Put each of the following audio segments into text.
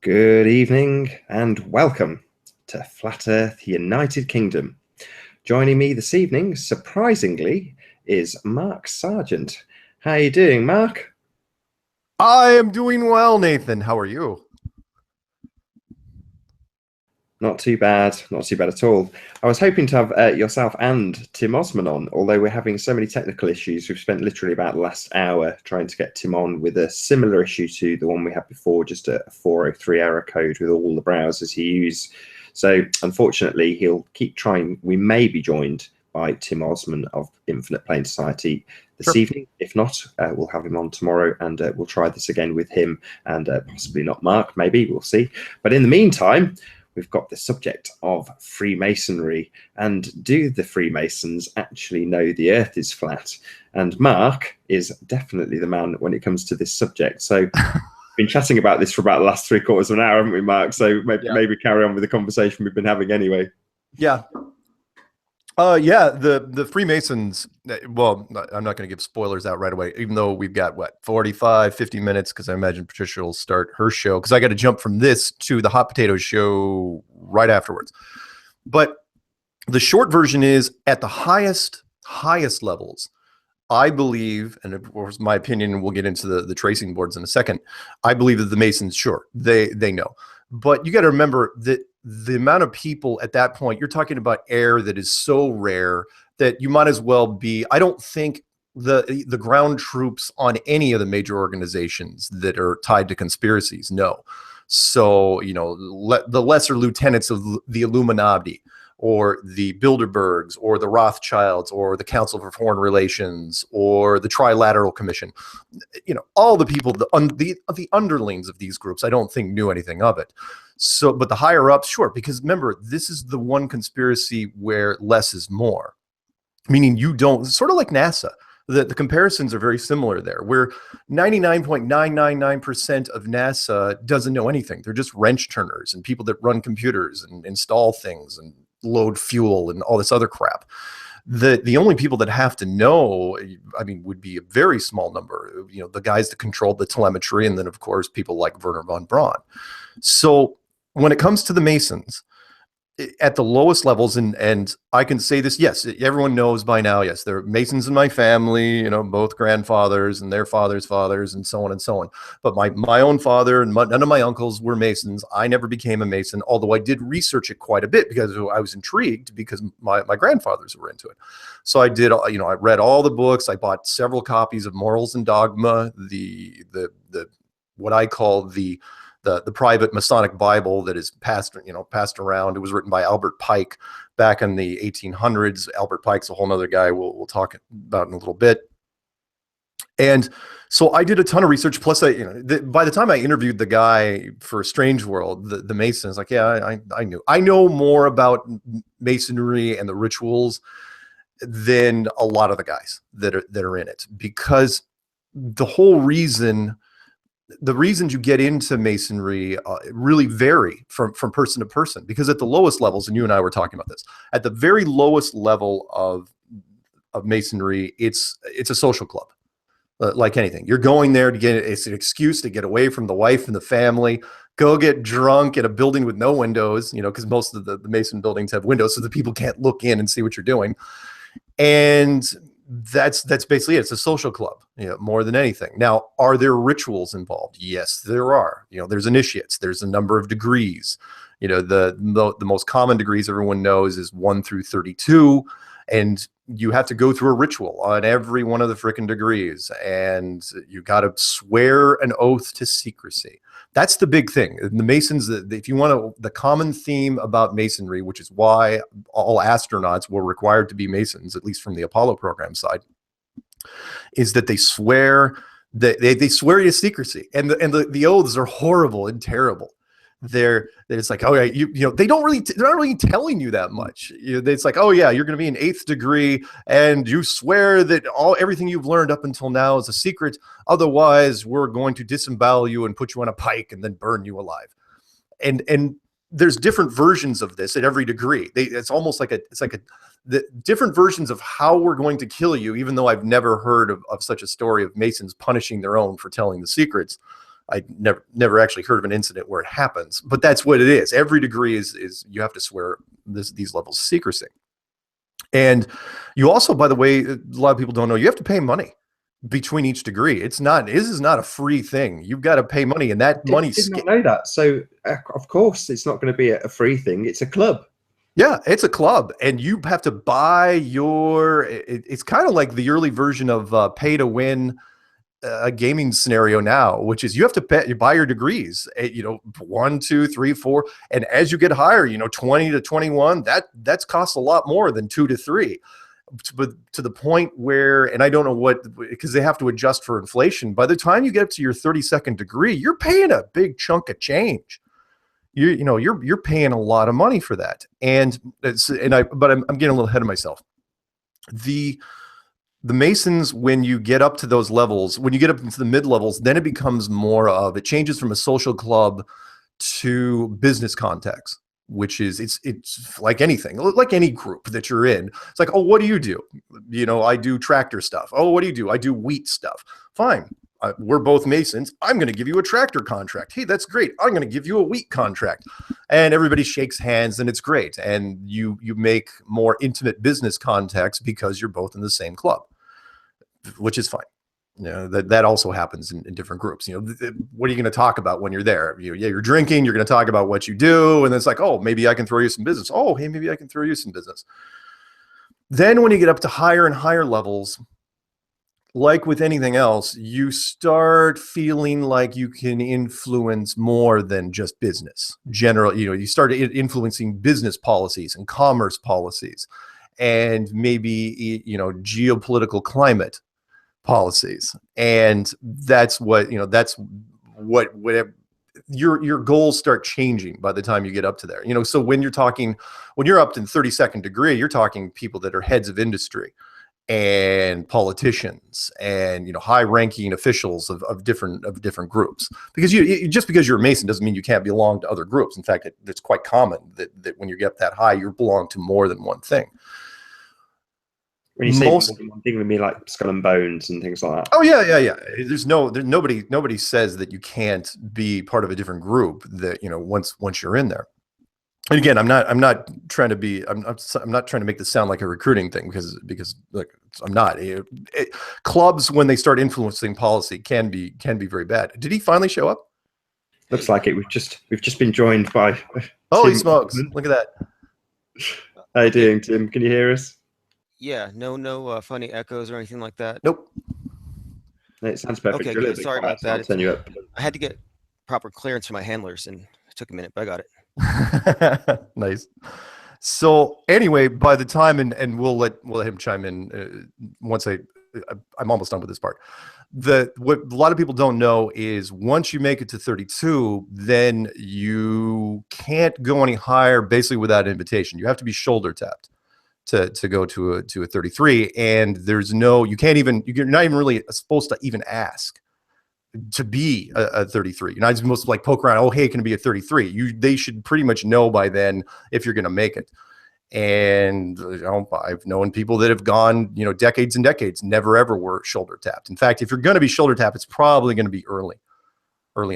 Good evening and welcome to Flat Earth United Kingdom. Joining me this evening, surprisingly, is Mark Sargent. How are you doing, Mark? I am doing well, Nathan. How are you? Not too bad, not too bad at all. I was hoping to have yourself and Tim Ozman on, although we're having so many technical issues. We've spent literally about the last hour trying to get Tim on with a similar issue to the one we had before, just a 403 error code with all the browsers he used. So unfortunately, he'll keep trying. We may be joined by Tim Ozman of Infinite Plane Society this evening. If not, we'll have him on tomorrow and we'll try this again with him and possibly not Mark, maybe, we'll see. But in the meantime, we've got the subject of Freemasonry, and do the Freemasons actually know the earth is flat? And Mark is definitely the man when it comes to this subject. So we've been chatting about this for about the last 3/4 of an hour, haven't we, Mark? So maybe carry on with the conversation we've been having anyway. Yeah. The Freemasons, well, I'm not going to give spoilers out right away, even though we've got, 45, 50 minutes, because I imagine Patricia will start her show, because I got to jump from this to the hot potato show right afterwards. But the short version is, at the highest levels, I believe, and of course my opinion, and we'll get into the tracing boards in a second, I believe that the Masons, sure, they know. But you got to remember that the amount of people at that point, you're talking about air that is so rare that you might as well be, I don't think the ground troops on any of the major organizations that are tied to conspiracies, no. So, the lesser lieutenants of the Illuminati, or the Bilderbergs, or the Rothschilds, or the Council for Foreign Relations, or the Trilateral Commission, all the people, the underlings of these groups, I don't think knew anything of it. So, but the higher ups, sure, because remember, this is the one conspiracy where less is more, meaning you don't, sort of like NASA. The comparisons are very similar there, where 99.999% of NASA doesn't know anything. They're just wrench turners and people that run computers and install things and load fuel and all this other crap. The only people that have to know, would be a very small number, the guys that control the telemetry, and then of course people like Werner von Braun. So when it comes to the Masons, at the lowest levels, and I can say this, yes, everyone knows by now, yes, there are Masons in my family, both grandfathers and their fathers' fathers, and so on and so on. But my own father and none of my uncles were Masons. I never became a Mason, although I did research it quite a bit because I was intrigued, because my grandfathers were into it. So I did, I read all the books. I bought several copies of Morals and Dogma, the what I call the private Masonic Bible that is passed around. It was written by Albert Pike back in the 1800s. Albert Pike's a whole nother guy we'll talk about in a little bit. And so I did a ton of research. Plus, by the time I interviewed the guy for Strange World, the Mason is like, yeah, I know more about Masonry and the rituals than a lot of the guys that are in it, because the reasons you get into Masonry really vary from person to person, because at the lowest levels, and you and I were talking about this, at the very lowest level of Masonry, it's a social club. Like anything, you're going there it's an excuse to get away from the wife and the family, go get drunk at a building with no windows, because most of the Mason buildings have windows so that people can't look in and see what you're doing. And that's basically it. It's a social club, more than anything. Now, are there rituals involved? Yes, there are. There's initiates. There's a number of degrees. The most common degrees everyone knows is 1 through 32, and you have to go through a ritual on every one of the frickin' degrees, and you got to swear an oath to secrecy. That's the big thing. The Masons, if you want the common theme about Masonry, which is why all astronauts were required to be Masons, at least from the Apollo program side, is that they swear they swear you secrecy, and the oaths are horrible and terrible. It's like, oh yeah, they're not really telling you that much. It's like, oh yeah, you're going to be in 8th degree, and you swear that everything you've learned up until now is a secret. Otherwise, we're going to disembowel you and put you on a pike and then burn you alive. And there's different versions of this at every degree. It's almost like the different versions of how we're going to kill you. Even though I've never heard of such a story of Masons punishing their own for telling the secrets. I never actually heard of an incident where it happens, but that's what it is. Every degree is you have to swear these levels of secrecy. And you also, by the way, a lot of people don't know, you have to pay money between each degree. This is not a free thing. You've got to pay money, and that money. Did not know that. So of course it's not going to be a free thing. It's a club. Yeah, it's a club, and you have to buy it's kind of like the early version of pay to win a gaming scenario now, which is you have to buy your degrees, 1, 2, 3, 4. And as you get higher, 20 to 21, that's costs a lot more than 2 to 3. But to the point where, and I don't know because they have to adjust for inflation. By the time you get up to your 32nd degree, you're paying a big chunk of change. You're paying a lot of money for that. But I'm getting a little ahead of myself. The Masons, when you get up to those levels, when you get up into the mid levels, then it becomes it changes from a social club to business context, which is it's like anything, like any group that you're in. It's like, oh, what do you do? I do tractor stuff. Oh, what do you do? I do wheat stuff. Fine. We're both Masons. I'm going to give you a tractor contract. Hey, that's great. I'm going to give you a wheat contract. And everybody shakes hands, and it's great. And you make more intimate business contacts because you're both in the same club, which is fine. That also happens in different groups. What are you going to talk about when you're there? You're drinking. You're going to talk about what you do, and it's like, oh, maybe I can throw you some business. Oh, hey, maybe I can throw you some business. Then when you get up to higher and higher levels, like with anything else, you start feeling like you can influence more than just business. You start influencing business policies and commerce policies, and maybe geopolitical climate policies. And that's what your goals start changing by the time you get up to there. So when you're up in 32nd degree, you're talking people that are heads of industry and politicians and high-ranking officials of different groups. Because just because you're a Mason doesn't mean you can't belong to other groups. In fact, it's quite common that when you get that high, you belong to more than one thing. When you say more than one thing, we mean like Skull and Bones and things like that. Oh yeah. There's nobody says that you can't be part of a different group that once you're in there. And again, I'm not trying to make this sound like a recruiting thing because like I'm not. Clubs, when they start influencing policy, can be very bad. Did he finally show up? Looks like it. We've just been joined by. Holy smokes! Look at that. How you doing, Tim? Can you hear us? Yeah. No funny echoes or anything like that. Nope. It sounds perfect. Okay, good. Sorry about that. I'll turn you up. I had to get proper clearance from my handlers, and it took a minute, but I got it. Nice. So anyway, by the time and we'll let him chime in once I'm almost done with this part. What a lot of people don't know is once you make it to 32, then you can't go any higher basically without invitation. You have to be shoulder tapped to go to a 33, and you're not even really supposed to even ask to be a 33. You're not supposed to like poke around. Oh, hey, can it be a 33? They should pretty much know by then if you're going to make it. And I've known people that have gone, decades and decades, never ever were shoulder tapped. In fact, if you're going to be shoulder tapped, it's probably going to be early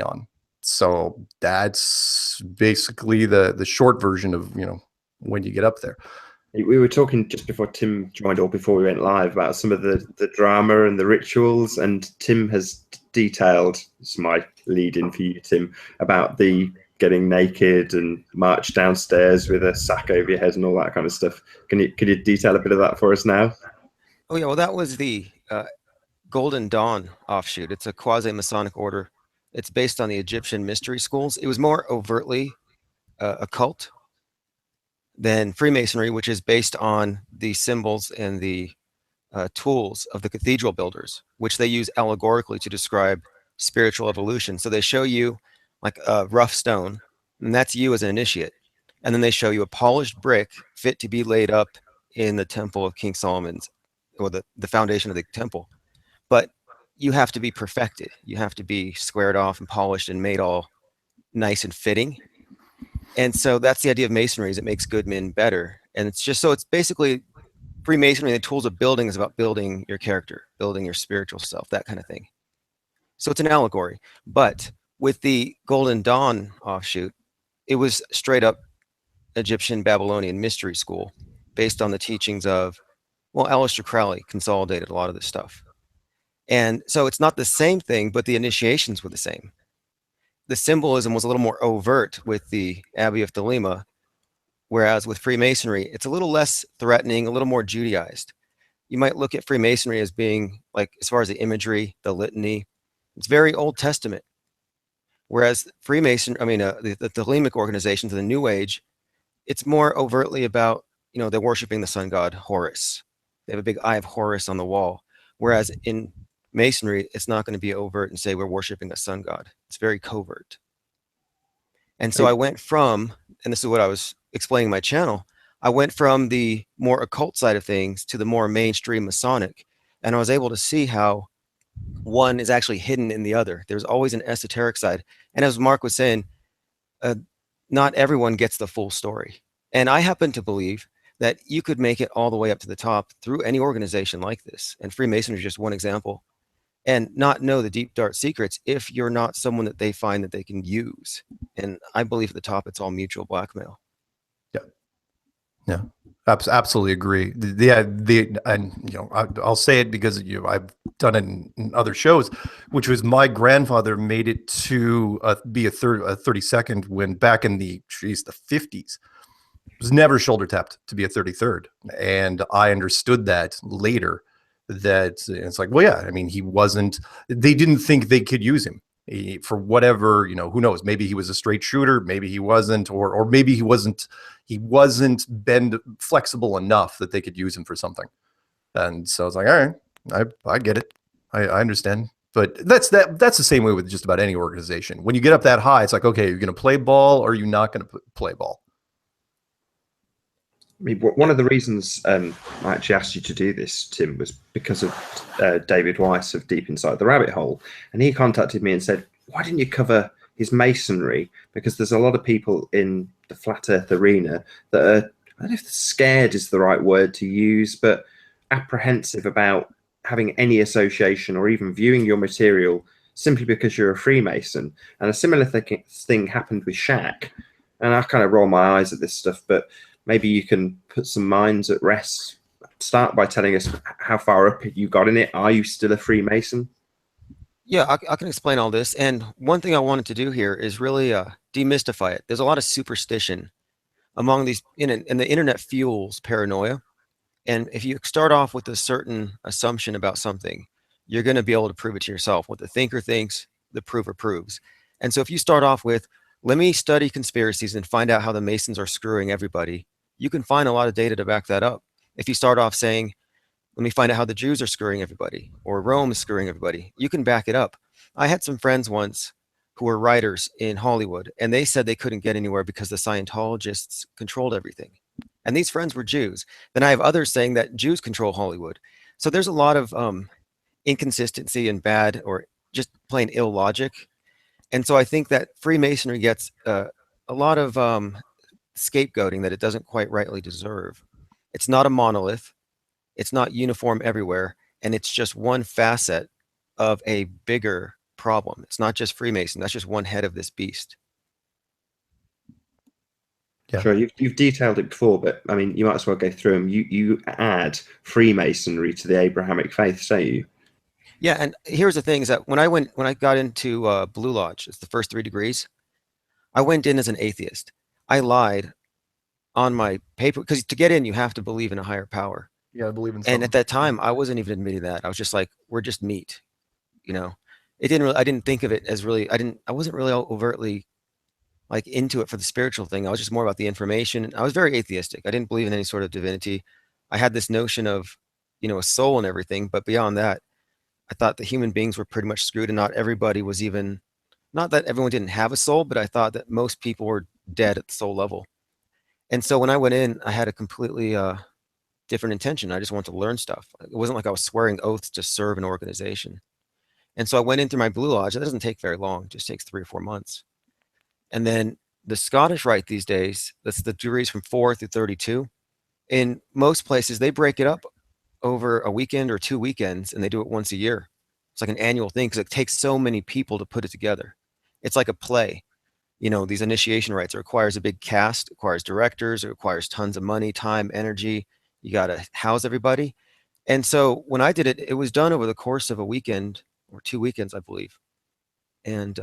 on. So that's basically the short version of when you get up there. We were talking just before Tim joined or before we went live about some of the drama and the rituals, and Tim has detailed, it's my lead in for you, Tim, about the getting naked and march downstairs with a sack over your head and all that kind of stuff. Can you detail a bit of that for us now? Oh yeah, well that was the Golden Dawn offshoot. It's a quasi-Masonic order. It's based on the Egyptian mystery schools. It was more overtly occult than Freemasonry, which is based on the symbols and the tools of the cathedral builders, which they use allegorically to describe spiritual evolution. So they show you like a rough stone, and that's you as an initiate. And then they show you a polished brick fit to be laid up in the temple of King Solomon's, or the foundation of the temple. But you have to be perfected. You have to be squared off and polished and made all nice and fitting. And so that's the idea of masonry, is it makes good men better. And it's basically Freemasonry, the tools of building is about building your character, building your spiritual self, that kind of thing. So it's an allegory. But with the Golden Dawn offshoot, it was straight up Egyptian Babylonian mystery school based on the teachings of, well, Aleister Crowley consolidated a lot of this stuff. And so it's not the same thing, but the initiations were the same. The symbolism was a little more overt with the Abbey of Thelema, whereas with Freemasonry, it's a little less threatening, a little more Judaized. You might look at Freemasonry as being, like, as far as the imagery, the litany, it's very Old Testament. Whereas Freemason, the Thelemic organizations of the New Age, it's more overtly about, they're worshiping the sun god Horus. They have a big eye of Horus on the wall. Whereas in Masonry, it's not going to be overt and say we're worshiping a sun god. It's very covert. And so I went from, and this is what I was explaining in my channel, I went from the more occult side of things to the more mainstream Masonic. And I was able to see how one is actually hidden in the other. There's always an esoteric side. And as Mark was saying, not everyone gets the full story. And I happen to believe that you could make it all the way up to the top through any organization like this. And Freemasonry is just one example. And not know the deep, dark secrets if you're not someone that they find that they can use. And I believe at the top, it's all mutual blackmail. Yeah, absolutely agree. And I'll say it because I've done it in other shows, which was my grandfather made it to be a 32nd when back in the 50s. Was never shoulder tapped to be a 33rd, and I understood that later. That it's like, well, yeah, I mean, they didn't think they could use him for whatever, who knows, maybe he was a straight shooter, maybe he wasn't, or maybe he wasn't flexible enough that they could use him for something. And so I was like, all right, I get it. I understand. But that's the same way with just about any organization. When you get up that high, it's like, okay, you're going to play ball or you're not going to play ball. I mean, one of the reasons I actually asked you to do this, Tim, was because of David Weiss of Deep Inside the Rabbit Hole. And he contacted me and said, why didn't you cover his masonry? Because there's a lot of people in the flat earth arena that are, I don't know if scared is the right word to use, but apprehensive about having any association or even viewing your material simply because you're a Freemason. And a similar thing happened with Shaq. And I kind of roll my eyes at this stuff, but maybe you can put some minds at rest. Start by telling us how far up you got in it. Are you still a Freemason? Yeah, I can explain all this. And one thing I wanted to do here is really demystify it. There's a lot of superstition among these, and the internet fuels paranoia. And if you start off with a certain assumption about something, you're going to be able to prove it to yourself. What the thinker thinks, the prover proves. And so if you start off with, let me study conspiracies and find out how the Masons are screwing everybody, you can find a lot of data to back that up. If you start off saying, let me find out how the Jews are screwing everybody, or Rome is screwing everybody, you can back it up. I had some friends once who were writers in Hollywood, and they said they couldn't get anywhere because the Scientologists controlled everything. And these friends were Jews. Then I have others saying that Jews control Hollywood. So there's a lot of inconsistency and bad or just plain ill logic. And so I think that Freemasonry gets a lot of scapegoating that it doesn't quite rightly deserve. It's not a monolith. It's not uniform everywhere. And it's just one facet of a bigger problem. It's not just Freemason. That's just one head of this beast. Yeah. Sure, you've detailed it before, but I mean, you might as well go through them. You add Freemasonry to the Abrahamic faiths, don't you? Yeah, and here's the thing: is that when I got into Blue Lodge, it's the first 3 degrees. I went in as an atheist. I lied on my paper because to get in, you have to believe in a higher power. Yeah, I believe in something. And at that time, I wasn't even admitting that. I was just like, we're just meat, It didn't really. I didn't think of it as really. I wasn't really overtly like into it for the spiritual thing. I was just more about the information. I was very atheistic. I didn't believe in any sort of divinity. I had this notion of, a soul and everything. But beyond that, I thought that human beings were pretty much screwed and not everybody was even, not that everyone didn't have a soul, but I thought that most people were dead at the soul level. And so when I went in, I had a completely different intention. I just wanted to learn stuff. It wasn't like I was swearing oaths to serve an organization. And so I went in through my Blue Lodge. That doesn't take very long. It just takes 3 or 4 months. And then the Scottish Rite these days, that's the degrees from 4 through 32. In most places, they break it up over a weekend or 2 weekends, and they do it once a year. It's like an annual thing because it takes so many people to put it together. It's like a play. You know, these initiation rites, it requires a big cast, it requires directors, it requires tons of money, time, energy. You got to house everybody. And so when I did it, it was done over the course of a weekend or 2 weekends, I believe. And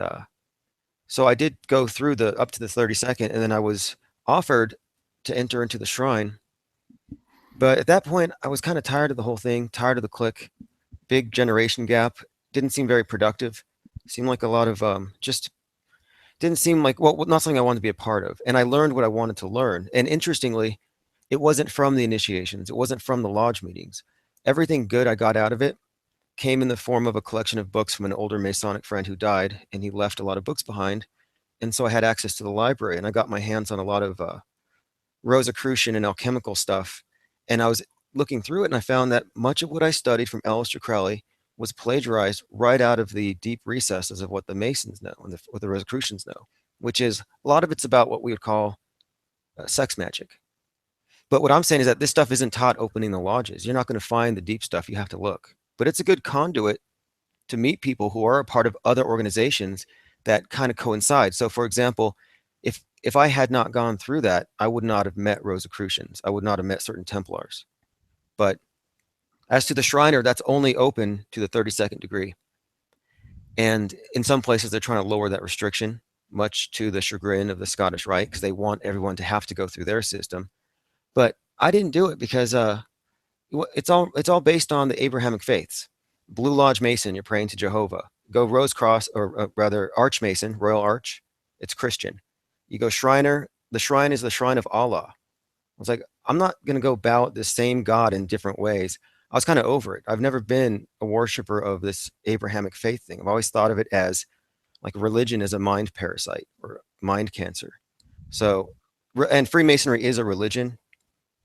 so I did go through up to the 32nd, and then I was offered to enter into the shrine. But at that point, I was kind of tired of the whole thing, tired of the clique, big generation gap, didn't seem very productive. Seemed like a lot of just didn't seem like, well, not something I wanted to be a part of. And I learned what I wanted to learn. And interestingly, it wasn't from the initiations. It wasn't from the lodge meetings. Everything good I got out of it came in the form of a collection of books from an older Masonic friend who died, and he left a lot of books behind. And so I had access to the library, and I got my hands on a lot of Rosicrucian and alchemical stuff. And I was looking through it, and I found that much of what I studied from Aleister Crowley was plagiarized right out of the deep recesses of what the Masons know and what the Rosicrucians know, which is a lot of it's about what we would call sex magic. But what I'm saying is that this stuff isn't taught opening the lodges. You're not going to find the deep stuff. You have to look. But it's a good conduit to meet people who are a part of other organizations that kind of coincide. So, for example, if I had not gone through that, I would not have met Rosicrucians. I would not have met certain Templars. But as to the Shriner, that's only open to the 32nd degree. And in some places, they're trying to lower that restriction, much to the chagrin of the Scottish Rite, because they want everyone to have to go through their system. But I didn't do it because it's all based on the Abrahamic faiths. Blue Lodge Mason, you're praying to Jehovah. Go Rose Cross, or rather Arch Mason, Royal Arch, it's Christian. You go Shriner, the shrine is the shrine of Allah. I was like, I'm not going to go bow the same God in different ways. I was kind of over it. I've never been a worshiper of this Abrahamic faith thing. I've always thought of it as like religion is a mind parasite or mind cancer. So, and Freemasonry is a religion.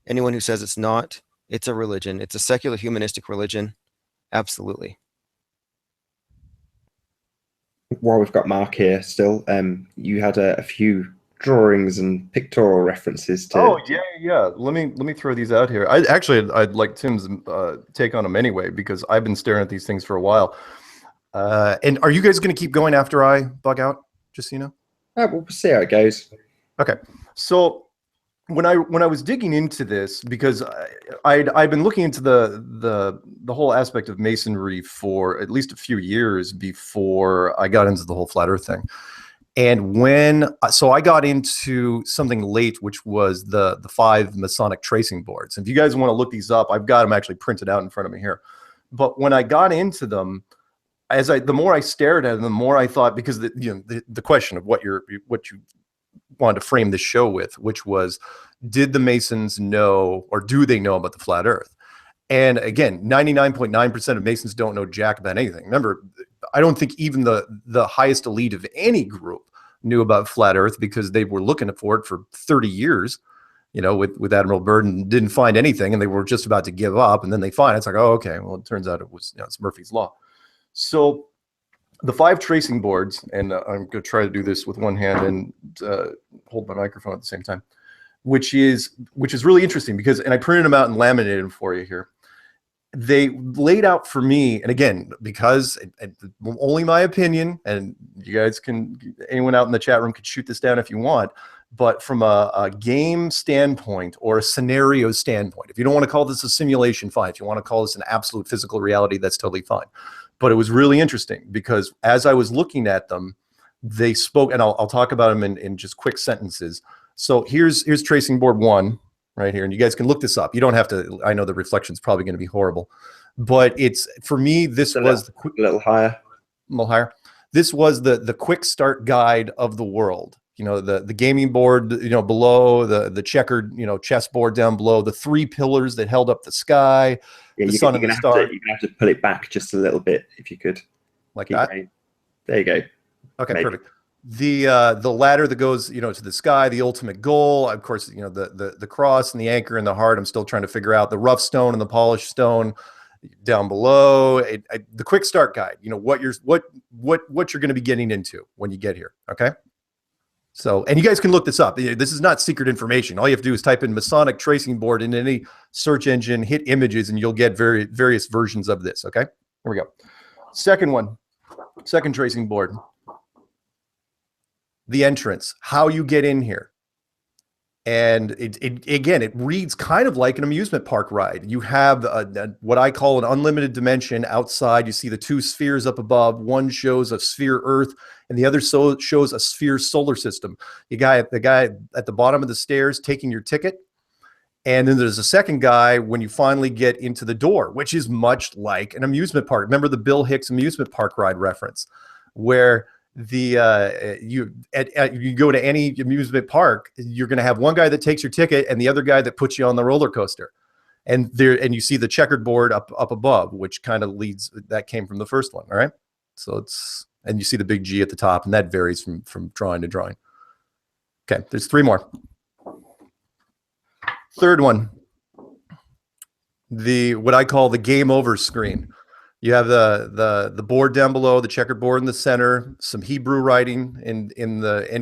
Anyone who says it's not, it's a religion. It's a secular humanistic religion. Absolutely. While we've got Mark here still, you had a few drawings and pictorial references to. Oh yeah. Let me throw these out here. I'd like Tim's take on them anyway, because I've been staring at these things for a while. And are you guys going to keep going after I bug out? Just so you know. We'll see how it goes. Okay. So when I was digging into this, because I'd been looking into the whole aspect of Masonry for at least a few years before I got into the whole flat Earth thing. And so I got into something late, which was the 5 Masonic tracing boards. And if you guys want to look these up, I've got them actually printed out in front of me here. But when I got into them, the more I stared at them, the more I thought, because the question of what you wanted to frame this show with, which was, did the Masons know, or do they know about the flat Earth? And again, 99.9% of Masons don't know jack about anything. Remember, I don't think even the highest elite of any group knew about flat Earth, because they were looking for it for 30 years, with Admiral Byrd, and didn't find anything, and they were just about to give up, and then they find it. It's like, oh, okay, well, it turns out it was, it's Murphy's Law. So the 5 tracing boards, and I'm going to try to do this with one hand and hold my microphone at the same time, which is really interesting, because, and I printed them out and laminated them for you here. They laid out for me, and again, because only my opinion, and you guys anyone out in the chat room could shoot this down if you want, but from a game standpoint or a scenario standpoint, if you don't want to call this a simulation, fine. If you want to call this an absolute physical reality, that's totally fine. But it was really interesting, because as I was looking at them, they spoke, and I'll talk about them in just quick sentences. So here's tracing board 1 right here, and you guys can look this up. You don't have to. I know the reflection's probably going to be horrible, but it's, for me, this was a little higher. A little higher. This was the quick start guide of the world. The gaming board, below, the checkered, chessboard down below, the 3 pillars that held up the sky, the sun and the star. You're gonna have to pull it back just a little bit, if you could. Like that. There you go. Okay, maybe. Perfect. The ladder that goes, to the sky, the ultimate goal, of course, the cross and the anchor and the heart. I'm still trying to figure out the rough stone and the polished stone down below. The quick start guide. What you're going to be getting into when you get here. Okay. So, and you guys can look this up. This is not secret information. All you have to do is type in Masonic tracing board in any search engine, hit images, and you'll get various versions of this. Okay. Here we go. Second tracing board. the entrance, how you get in here. And it reads kind of like an amusement park ride. You have what I call an unlimited dimension outside. You see the two spheres up above. One shows a sphere Earth, and the other shows a sphere solar system. The guy at the bottom of the stairs taking your ticket. And then there's a second guy when you finally get into the door, which is much like an amusement park. Remember the Bill Hicks amusement park ride reference, where you go to any amusement park, you're going to have one guy that takes your ticket and the other guy that puts you on the roller coaster, and you see the checkered board up above, which kind of leads, that came from the first one. All right, so and you see the big G at the top, and that varies from drawing to drawing. Okay, there's 3 more. Third one, what I call the game over screen. You have the board down below, the checkered board in the center, some Hebrew writing and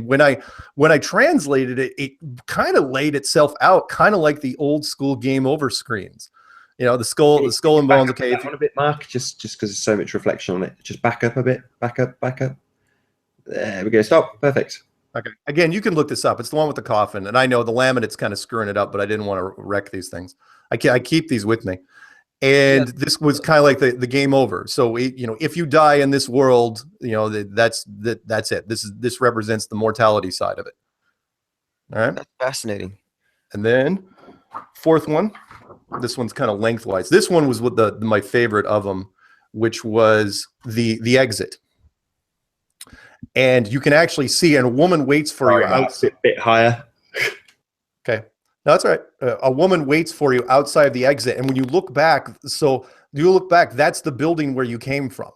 when I translated it, it kind of laid itself out kind of like the old school game over screens. You know, the skull and bones. Okay, a bit, Mark, just because there's so much reflection on it. Just back up a bit, back up. There we go. Stop. Perfect. Okay. Again, you can look this up. It's the one with the coffin, and I know the laminate's kind of screwing it up, but I didn't want to wreck these things. I keep these with me. And this was kind of like the game over. So if you die in this world, that's it. This represents the mortality side of it. All right. That's fascinating. And then 4th one, this one's kind of lengthwise. This one was with my favorite of them, which was the exit. And you can actually see, and a woman waits for you outside. A bit higher. Okay. No, that's all right. A woman waits for you outside the exit. And when you look back, that's the building where you came from,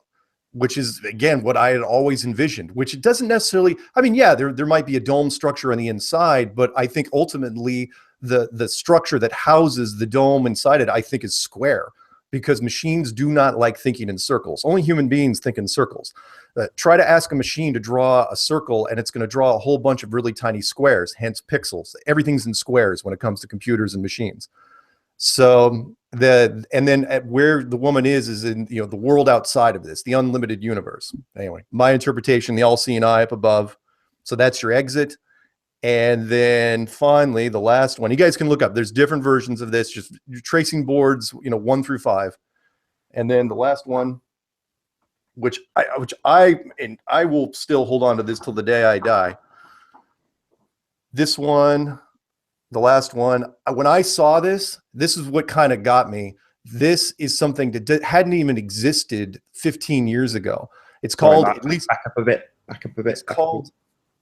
which is, again, what I had always envisioned, which it doesn't necessarily, I mean, yeah, there might be a dome structure on the inside, but I think ultimately the structure that houses the dome inside it, I think, is square, because machines do not like thinking in circles. Only human beings think in circles. Try to ask a machine to draw a circle, and it's going to draw a whole bunch of really tiny squares, hence pixels. Everything's in squares when it comes to computers and machines. So and then at where the woman is in the world outside of this, the unlimited universe. Anyway, my interpretation, the all-seeing eye up above. So that's your exit. And then finally, the last one, you guys can look up. There's different versions of this, just tracing boards, 1 through 5. And then the last one, which I will still hold on to this till the day I die. This one, the last one, when I saw this is what kind of got me. This is something that hadn't even existed 15 years ago. It's called, at least back up a bit. It's called,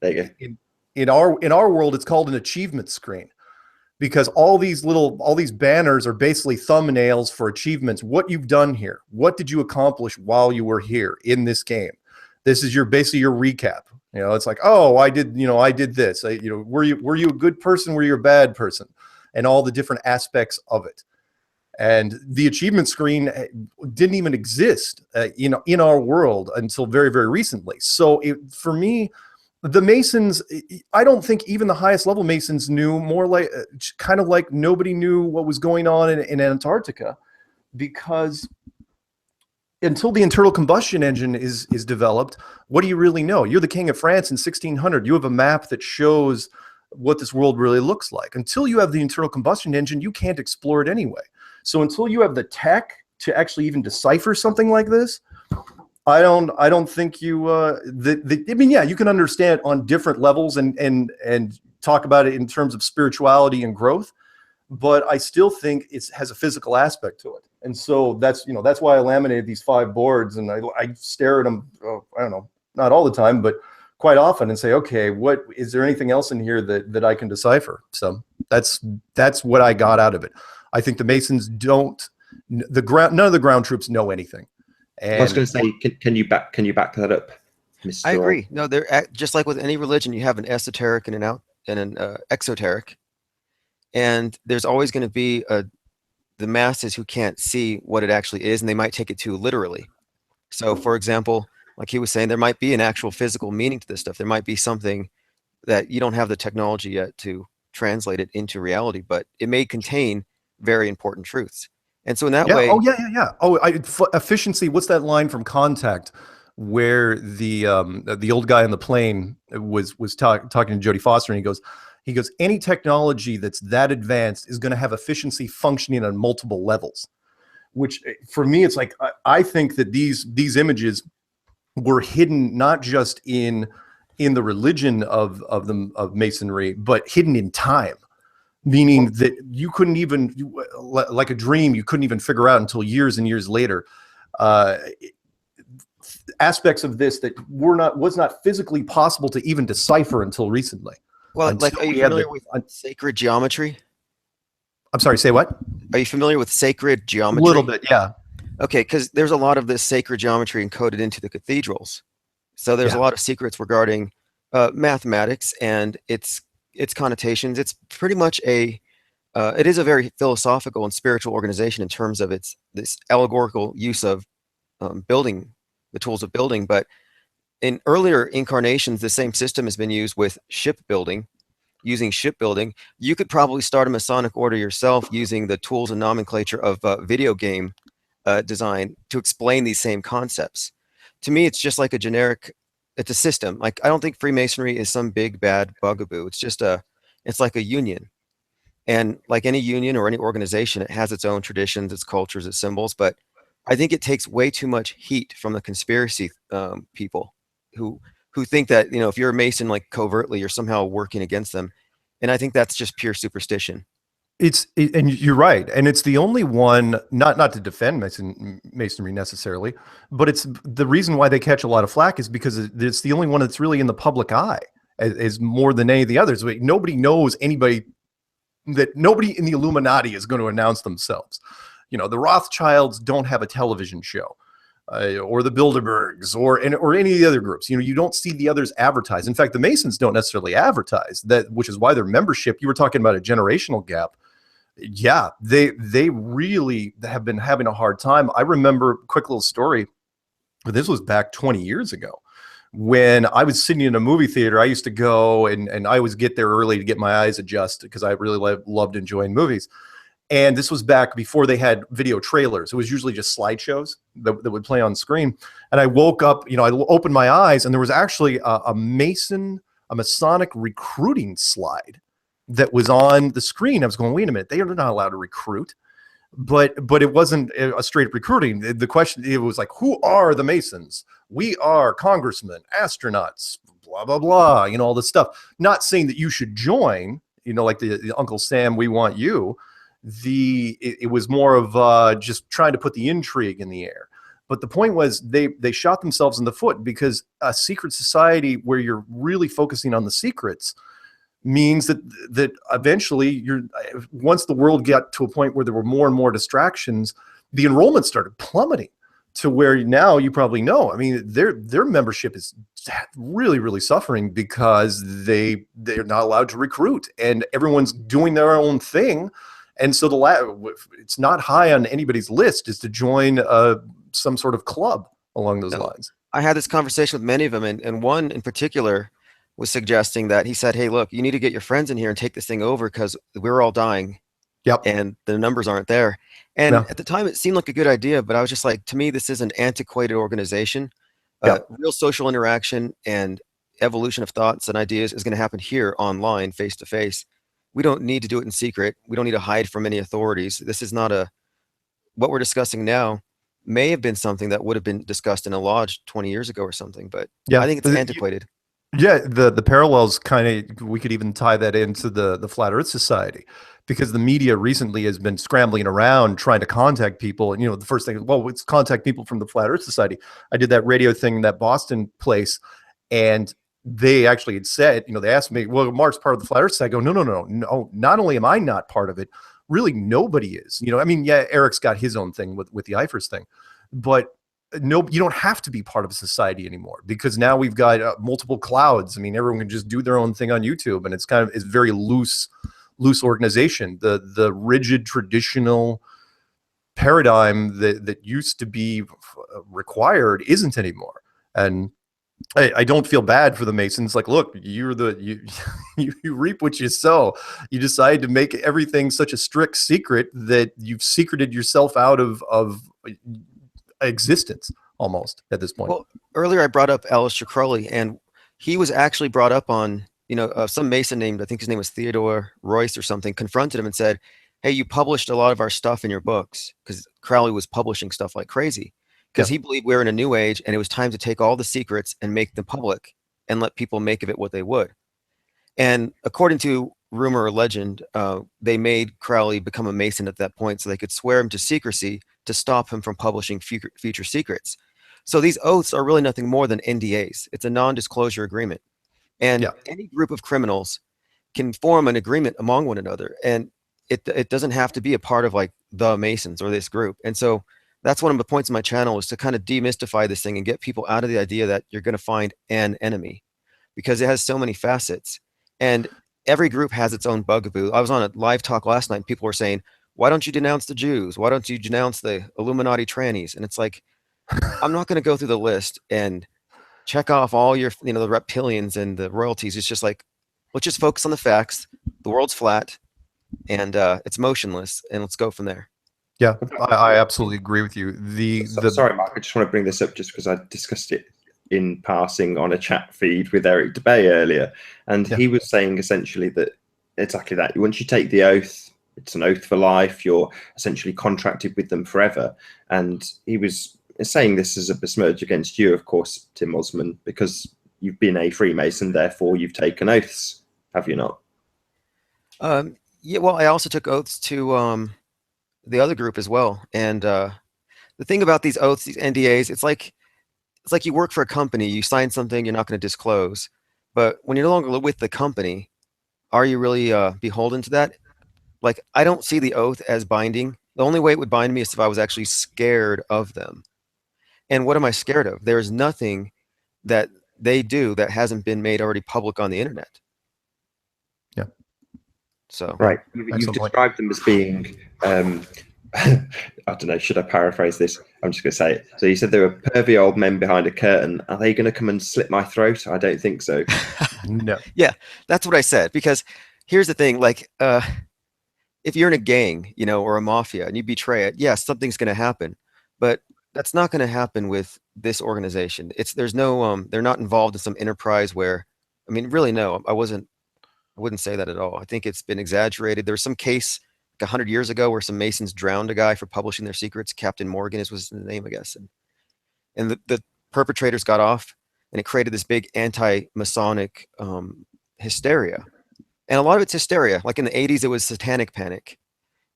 there you go. In our world, it's called an achievement screen, because all these banners are basically thumbnails for achievements. What you've done here, what did you accomplish while you were here in this game? This is basically your recap. It's like, oh, I did this. Were you a good person? Were you a bad person? And all the different aspects of it. And the achievement screen didn't even exist, in our world until very, very recently. So for me, the Masons, I don't think even the highest level Masons knew, more like kind of like nobody knew what was going on in Antarctica, because until the internal combustion engine is developed, what do you really know? You're the king of France in 1600. You have a map that shows what this world really looks like. Until you have the internal combustion engine, you can't explore it anyway. So until you have the tech to actually even decipher something like this, I don't think you. I mean, yeah, you can understand on different levels and talk about it in terms of spirituality and growth, but I still think it has a physical aspect to it. And so that's why I laminated these 5 boards, and I stare at them. I don't know, not all the time, but quite often, and say, okay, what is there anything else in here that I can decipher? So that's what I got out of it. I think the Masons none of the ground troops know anything. And I was going to say, can you back that up, Mr. I agree. No, they're just like with any religion, you have an esoteric and an exoteric, and there's always going to be the masses who can't see what it actually is, and they might take it too literally. So, for example, like he was saying, there might be an actual physical meaning to this stuff. There might be something that you don't have the technology yet to translate it into reality, but it may contain very important truths. And so in that way, yeah. Oh, efficiency. What's that line from Contact where the old guy on the plane was talking to Jodie Foster, and he goes, any technology that's that advanced is going to have efficiency functioning on multiple levels. Which for me, it's like I think that these images were hidden not just in the religion of Masonry, but hidden in time. Meaning that you couldn't even, like a dream, you couldn't even figure out until years and years later. Aspects of this that was not physically possible to even decipher until recently. Well, like, are you familiar with sacred geometry? I'm sorry, say what? Are you familiar with sacred geometry? A little bit, yeah. Okay, because there's a lot of this sacred geometry encoded into the cathedrals. So there's a lot of secrets regarding mathematics and its connotations. It's pretty much it is a very philosophical and spiritual organization in terms of this allegorical use of building, the tools of building. But in earlier incarnations, the same system has been used with shipbuilding. Using shipbuilding, you could probably start a Masonic order yourself using the tools and nomenclature of video game design to explain these same concepts. To me, it's just like a generic, it's a system. Like, I don't think Freemasonry is some big bad bugaboo. It's just it's like a union. And like any union or any organization, it has its own traditions, its cultures, its symbols. But I think it takes way too much heat from the conspiracy people who think that, if you're a Mason, like covertly, you're somehow working against them. And I think that's just pure superstition. And you're right. And it's the only one, not to defend Masonry necessarily, but it's the reason why they catch a lot of flack is because it's the only one that's really in the public eye as more than any of the others. Nobody knows nobody in the Illuminati is going to announce themselves. The Rothschilds don't have a television show. Or the Bilderbergs or any of the other groups. You don't see the others advertise. In fact, the Masons don't necessarily advertise that, which is why their membership, you were talking about a generational gap. Yeah, they really have been having a hard time. I remember, quick little story, this was back 20 years ago when I was sitting in a movie theater. I used to go and I always get there early to get my eyes adjusted because I really loved enjoying movies. And this was back before they had video trailers. It was usually just slideshows that would play on screen. And I woke up, I opened my eyes, and there was actually a Masonic recruiting slide that was on the screen. I was going, wait a minute, they are not allowed to recruit. But it wasn't a straight up recruiting. The question, it was like, who are the Masons? We are congressmen, astronauts, blah, blah, blah, all this stuff. Not saying that you should join, like the Uncle Sam, we want you. It was more of just trying to put the intrigue in the air. But the point was they shot themselves in the foot, because a secret society where you're really focusing on the secrets means that eventually once the world got to a point where there were more and more distractions, the enrollment started plummeting to where now you probably know. I mean, their membership is really, really suffering because they're not allowed to recruit, and everyone's doing their own thing. And so it's not high on anybody's list is to join some sort of club along those lines. I had this conversation with many of them, and one in particular was suggesting that he said, hey, look, you need to get your friends in here and take this thing over because we're all dying. Yep. And the numbers aren't there. And at the time, it seemed like a good idea, but I was just like, to me, this is an antiquated organization. Real social interaction and evolution of thoughts and ideas is going to happen here online, face to face. We don't need to do it in secret. We don't need to hide from any authorities. This is not what we're discussing now may have been something that would have been discussed in a lodge 20 years ago or something, but I think it's antiquated. The parallels we could even tie that into the Flat Earth Society, because the media recently has been scrambling around trying to contact people. And, the first thing, let's contact people from the Flat Earth Society. I did that radio thing in that Boston place, and they actually had said, they asked me, well, Mark's part of the Flat Earth Society. I go, no. Not only am I not part of it, really nobody is. Eric's got his own thing with the IFRS thing, but no, you don't have to be part of a society anymore, because now we've got multiple clouds. Everyone can just do their own thing on YouTube, and it's very loose organization. The rigid traditional paradigm that used to be required isn't anymore. And I don't feel bad for the Masons. Like, look, you reap what you sow. You decide to make everything such a strict secret that you've secreted yourself out of existence almost at this point. Well, earlier I brought up Aleister Crowley, and he was actually brought up on, some Mason named, I think his name was Theodore Royce or something, confronted him and said, "Hey, you published a lot of our stuff in your books," because Crowley was publishing stuff like crazy, because he believed we were in a new age and it was time to take all the secrets and make them public and let people make of it what they would. And according to rumor or legend, they made Crowley become a Mason at that point so they could swear him to secrecy to stop him from publishing future secrets. So these oaths are really nothing more than NDAs. It's a non-disclosure agreement. And any group of criminals can form an agreement among one another. And it doesn't have to be a part of like the Masons or this group. And so that's one of the points of my channel, is to kind of demystify this thing and get people out of the idea that you're going to find an enemy, because it has so many facets. And every group has its own bugaboo. I was on a live talk last night and people were saying, "Why don't you denounce the Jews? Why don't you denounce the Illuminati trannies?" And it's like, I'm not going to go through the list and check off all your, the reptilians and the royalties. It's just like, let's just focus on the facts. The world's flat and it's motionless, and let's go from there. Yeah, I absolutely agree with you. Sorry, Mark, I just want to bring this up just because I discussed it in passing on a chat feed with Eric DeBay earlier, and he was saying essentially that exactly that. Once you take the oath, it's an oath for life. You're essentially contracted with them forever. And he was saying this as a besmirch against you, of course, Tim Ozman, because you've been a Freemason, therefore you've taken oaths, have you not? Yeah, well, I also took oaths to the other group as well. And the thing about these oaths, these NDAs, it's like you work for a company, you sign something you're not going to disclose. But when you're no longer with the company, are you really beholden to that? Like, I don't see the oath as binding. The only way it would bind me is if I was actually scared of them. And what am I scared of? There's nothing that they do that hasn't been made already public on the internet. Yeah. So right, you've described them as being I don't know, should I paraphrase this? I'm just going to say it. So you said there were pervy old men behind a curtain. Are they going to come and slit my throat? I don't think so. No. Yeah, that's what I said. Because here's the thing, like, if you're in a gang, or a mafia, and you betray it, yes, something's going to happen. But that's not going to happen with this organization. There's no, they're not involved in some enterprise where, I mean, really, no, I wouldn't say that at all. I think it's been exaggerated. There was some case like 100 years ago where some Masons drowned a guy for publishing their secrets. Captain Morgan was his name, I guess. And the perpetrators got off, and it created this big anti-Masonic hysteria. And a lot of it's hysteria. Like in the 80s, it was satanic panic.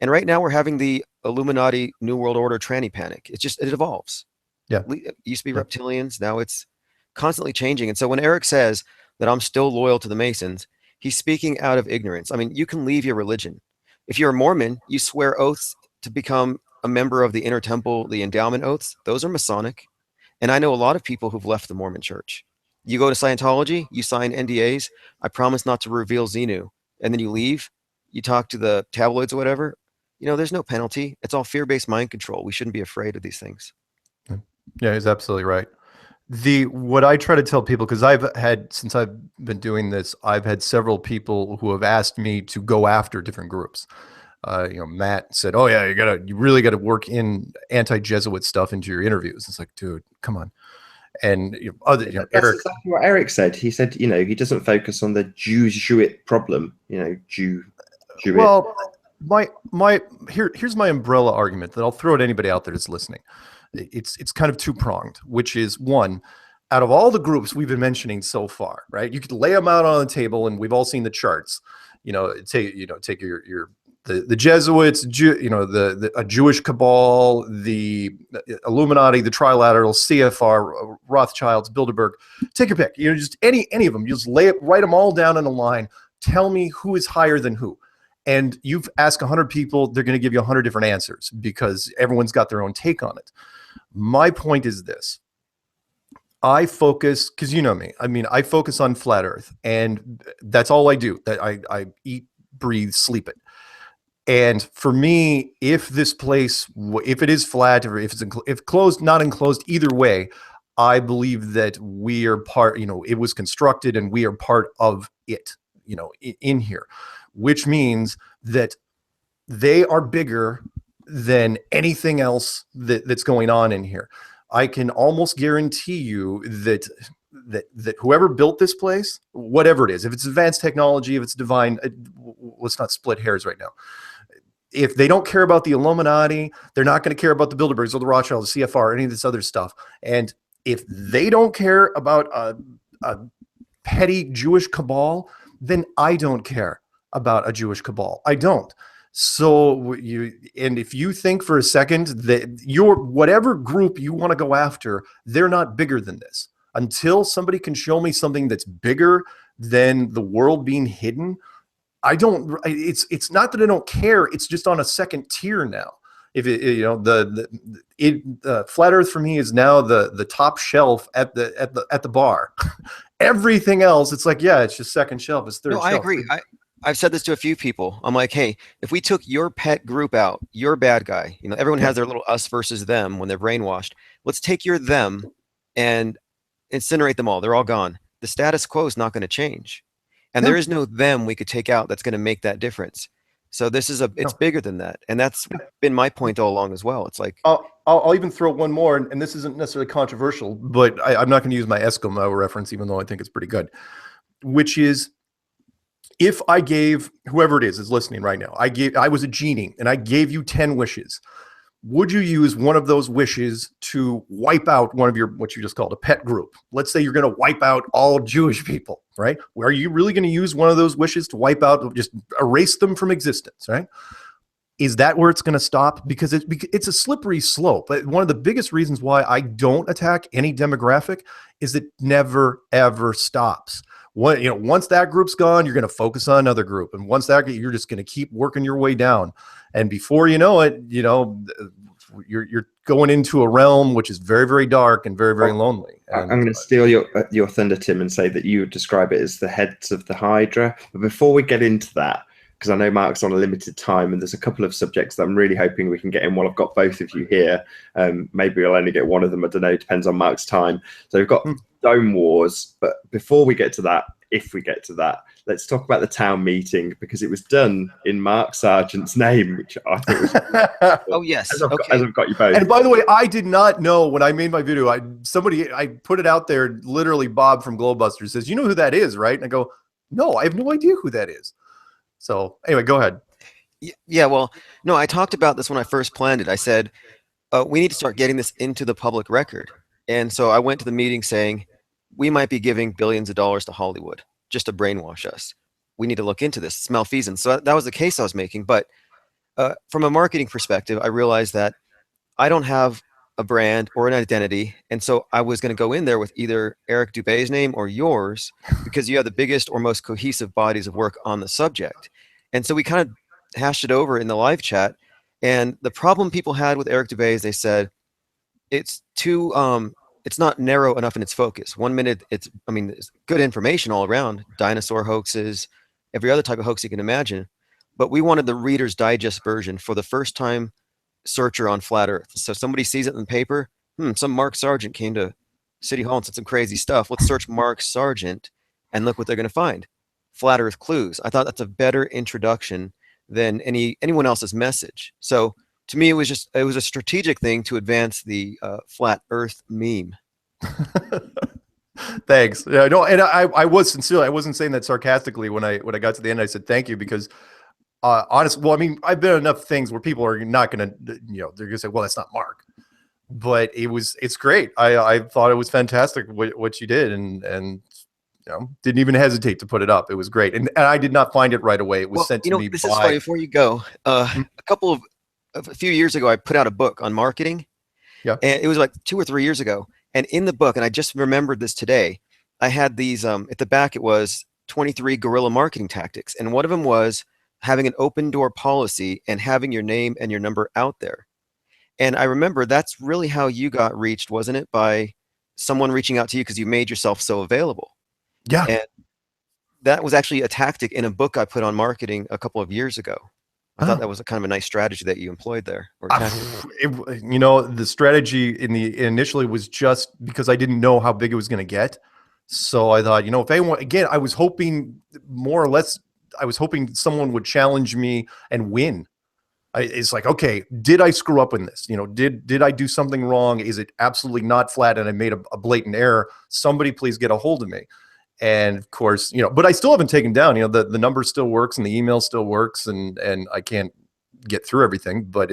And right now we're having the Illuminati New World Order tranny panic. It evolves. Yeah. It used to be reptilians. Now it's constantly changing. And so when Eric says that I'm still loyal to the Masons, he's speaking out of ignorance. I mean, you can leave your religion. If you're a Mormon, you swear oaths to become a member of the Inner Temple, the endowment oaths. Those are Masonic. And I know a lot of people who've left the Mormon church. You go to Scientology, you sign NDAs. I promise not to reveal Xenu. And then you leave, you talk to the tabloids or whatever. There's no penalty. It's all fear-based mind control. We shouldn't be afraid of these things. Yeah, he's absolutely right. What I try to tell people, because since I've been doing this, I've had several people who have asked me to go after different groups. Matt said, "Oh yeah, you really got to work in anti-Jesuit stuff into your interviews." It's like, dude, come on. And that's exactly what Eric said. He said, he doesn't focus on the Jesuit problem. Jew. Well, here's my umbrella argument that I'll throw at anybody out there that's listening. It's kind of two-pronged, which is, one, out of all the groups we've been mentioning so far, right? You could lay them out on the table, and we've all seen the charts. Take the Jesuits, a Jewish cabal, the Illuminati, the Trilateral, CFR, Rothschilds, Bilderberg. Take your pick. Just any of them. You just write them all down in a line. Tell me who is higher than who. And you've asked 100 people, they're going to give you 100 different answers because everyone's got their own take on it. My point is this. I focus, because you know me, I focus on flat Earth, and that's all I do. That I eat, breathe, sleep it. And for me, if this place, if it is flat, or if closed, not enclosed, either way, I believe that we are part, it was constructed and we are part of it, in here, which means that they are bigger than anything else that's going on in here. I can almost guarantee you that whoever built this place, whatever it is, if it's advanced technology, if it's divine, let's not split hairs right now. If they don't care about the Illuminati, they're not going to care about the Bilderbergs or the Rothschilds, the CFR, or any of this other stuff. And if they don't care about a petty Jewish cabal, then I don't care about a Jewish cabal. I don't. So if you think for a second that whatever group you want to go after, they're not bigger than this. Until somebody can show me something that's bigger than the world being hidden, I don't. It's not that I don't care. It's just on a second tier now. If the Flat Earth for me is now the top shelf at the bar. Everything else, it's like, yeah, it's just second shelf. It's third shelf. I agree. I've said this to a few people. I'm like, hey, if we took your pet group out, you're a bad guy. Everyone has their little us versus them when they're brainwashed. Let's take your them and incinerate them all. They're all gone. The status quo is not going to change. And there is no them we could take out that's going to make that difference. So it's bigger than that. And that's been my point all along as well. It's like, I'll even throw one more, and this isn't necessarily controversial, but I'm not going to use my Eskimo reference, even though I think it's pretty good, which is, if I gave whoever it is listening right now, I was a genie and I gave you 10 wishes. Would you use one of those wishes to wipe out one of what you just called a pet group? Let's say you're going to wipe out all Jewish people, right? Are you really going to use one of those wishes to wipe out, just erase them from existence, right? Is that where it's going to stop? Because it's a slippery slope. But one of the biggest reasons why I don't attack any demographic is it never, ever stops. Once that group's gone, you're going to focus on another group. And once you're just going to keep working your way down. And before you know it, you're going into a realm which is very, very dark and very, very lonely. I'm going to steal your thunder, Tim, and say that you would describe it as the heads of the Hydra. But before we get into that, because I know Mark's on a limited time and there's a couple of subjects that I'm really hoping we can get in while I've got both of you here. Maybe I'll only get one of them. I don't know. Depends on Mark's time. So we've got Dome Wars. But before we get to that, if we get to that, let's talk about the town meeting, because it was done in Mark Sargent's name, which I think was oh yes, as I've got you both. And by the way, I did not know when I made my video. I put it out there. Literally, Bob from Glowbusters says, "You know who that is, right?" And I go, "No, I have no idea who that is." So anyway, go ahead. Yeah, well, no, I talked about this when I first planned it. I said we need to start getting this into the public record, and so I went to the meeting saying, we might be giving billions of dollars to Hollywood just to brainwash us. We need to look into this. It's malfeasance. So that was the case I was making. But from a marketing perspective, I realized that I don't have a brand or an identity. And so I was going to go in there with either Eric Dubé's name or yours, because you have the biggest or most cohesive bodies of work on the subject. And so we kind of hashed it over in the live chat. And the problem people had with Eric Dubé is they said, it's too... it's not narrow enough in its focus. 1 minute, it's good information all around, dinosaur hoaxes, every other type of hoax you can imagine. But we wanted the Reader's Digest version for the first time searcher on Flat Earth. So somebody sees it in the paper, some Mark Sargent came to City Hall and said some crazy stuff. Let's search Mark Sargent and look what they're going to find. Flat Earth clues. I thought that's a better introduction than anyone else's message. So to me, it was a strategic thing to advance the Flat Earth meme. Thanks. Yeah, no, and I was sincerely, I wasn't saying that sarcastically when I got to the end. I said thank you, because honestly, well, I mean, I've been enough things where people are not going to, they're going to say, well, that's not Mark. But it's great. I thought it was fantastic what you did, and didn't even hesitate to put it up. It was great, and I did not find it right away. It was sent to me. This is funny. Before you go, a few years ago, I put out a book on marketing. Yeah. And it was like 2 or 3 years ago. And in the book, and I just remembered this today, I had these, at the back, it was 23 guerrilla marketing tactics. And one of them was having an open door policy and having your name and your number out there. And I remember that's really how you got reached, wasn't it? By someone reaching out to you because you made yourself so available. Yeah. And that was actually a tactic in a book I put on marketing a couple of years ago. I thought that was a kind of a nice strategy that you employed there. The strategy initially was just because I didn't know how big it was going to get. So I thought, if anyone, again, I was hoping more or less, someone would challenge me and win. It's like, okay, did I screw up in this? You know, did I do something wrong? Is it absolutely not flat and I made a blatant error? Somebody please get a hold of me. And of course, you know, but I still haven't taken down, you know, the number still works and the email still works, and I can't get through everything, but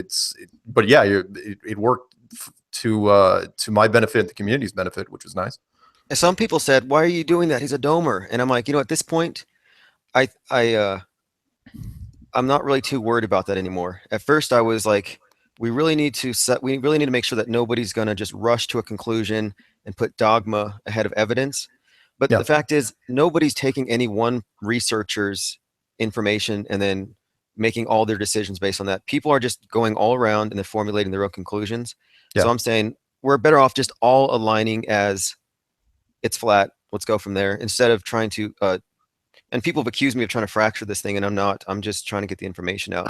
but yeah, it worked to my benefit and the community's benefit, which was nice. And some people said, "Why are you doing that? He's a domer." And I'm like, you know, at this point, I I'm not really too worried about that anymore. At first, I was like, we really need to make sure that nobody's going to just rush to a conclusion and put dogma ahead of evidence. But Yeah. the fact is, nobody's taking any one researcher's information and then making all their decisions based on that. People are just going all around and they're formulating their own conclusions. Yeah. So I'm saying we're better off just all aligning as it's flat. Let's go from there instead of trying to and people have accused me of trying to fracture this thing, and I'm not. I'm just trying to get the information out.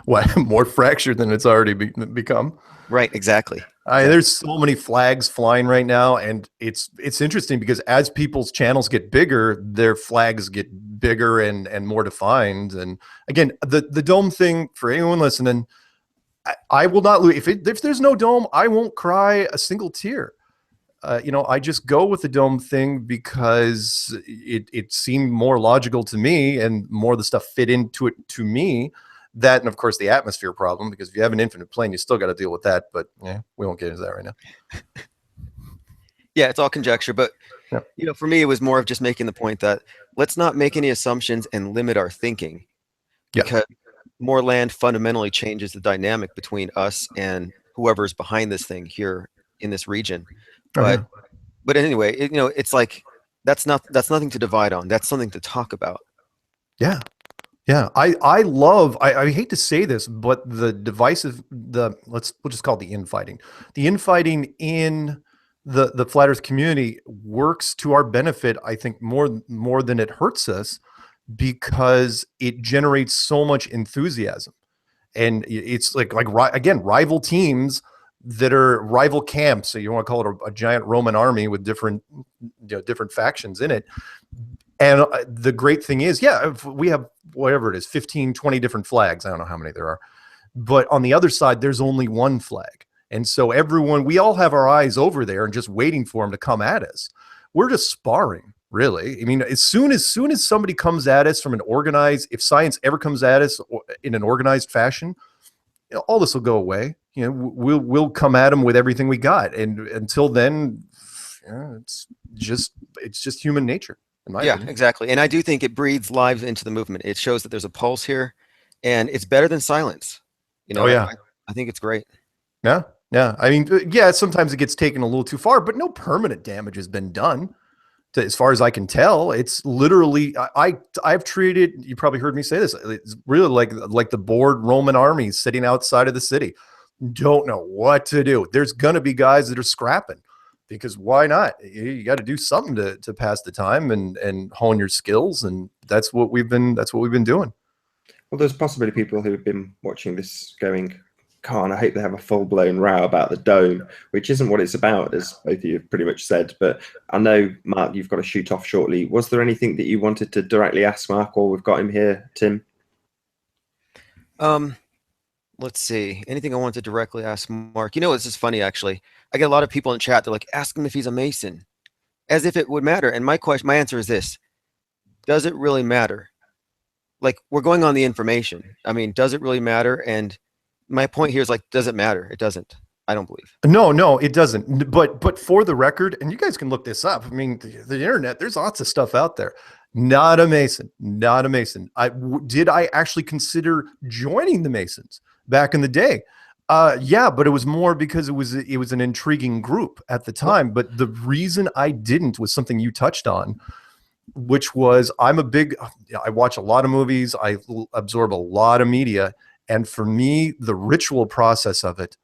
What, more fractured than it's already become? Right, exactly. There's so many flags flying right now, and it's interesting because as people's channels get bigger, their flags get bigger and more defined. And again, the dome thing, for anyone listening, I will not lose. If there's no dome, I won't cry a single tear. You know, I just go with the dome thing because it seemed more logical to me, and more of the stuff fit into it to me. That, and of course the atmosphere problem, because if you have an infinite plane, you still got to deal with that. But yeah, we won't get into that right now. Yeah, it's all conjecture. But Yeah. you know, for me, it was more of just making the point that let's not make any assumptions and limit our thinking. Yeah. Because more land fundamentally changes the dynamic between us and whoever's behind this thing here in this region. But but anyway, you know, it's like that's nothing to divide on. That's something to talk about. Yeah. Yeah. I hate to say this, but the divisive, we'll just call it the infighting. The infighting in the flat earth community works to our benefit, I think, more than it hurts us, because it generates so much enthusiasm. And it's like again, rival teams that are rival camps. So you want to call it a giant Roman army with different factions in it. And the great thing is, yeah, if we have whatever it is, 15, 20 different flags. I don't know how many there are. But on the other side, there's only one flag. And so we all have our eyes over there and just waiting for them to come at us. We're just sparring, really. I mean, as soon as somebody comes at us from an organized, if science ever comes at us in an organized fashion, you know, all this will go away. You know, we'll come at them with everything we got. And until then, yeah, it's just human nature. Yeah, opinion. exactly. And I do think it breathes life into the movement. It shows that there's a pulse here, and it's better than silence. You know, Oh, yeah. I think it's great. Yeah. Yeah. I mean, yeah, sometimes it gets taken a little too far, but no permanent damage has been done. As far as I can tell, it's literally, I've treated, you probably heard me say this, it's really like the bored Roman armies sitting outside of the city. Don't know what to do. There's going to be guys that are scrapping, because why not? You got to do something to pass the time and hone your skills. And that's what we've been doing. Well, there's possibly people who have been watching this going, "Can't, I hope they have a full-blown row about the dome," which isn't what it's about, as both of you have pretty much said. But I know, Mark, you've got to shoot off shortly. Was there anything that you wanted to directly ask Mark while we've got him here, Tim? Let's see. Anything I want to directly ask Mark? You know, this is funny, actually. I get a lot of people in chat. They're like, ask him if he's a Mason, as if it would matter. And my answer is this: does it really matter? Like, we're going on the information. I mean, does it really matter? And my point here is, like, does it matter? It doesn't. I don't believe. No, it doesn't. But for the record, and you guys can look this up. I mean, the internet, there's lots of stuff out there. Not a Mason. Did I actually consider joining the Masons back in the day? Yeah, but it was more because it was an intriguing group at the time. But the reason I didn't was something you touched on, which was I watch a lot of movies. I absorb a lot of media. And for me, the ritual process of it,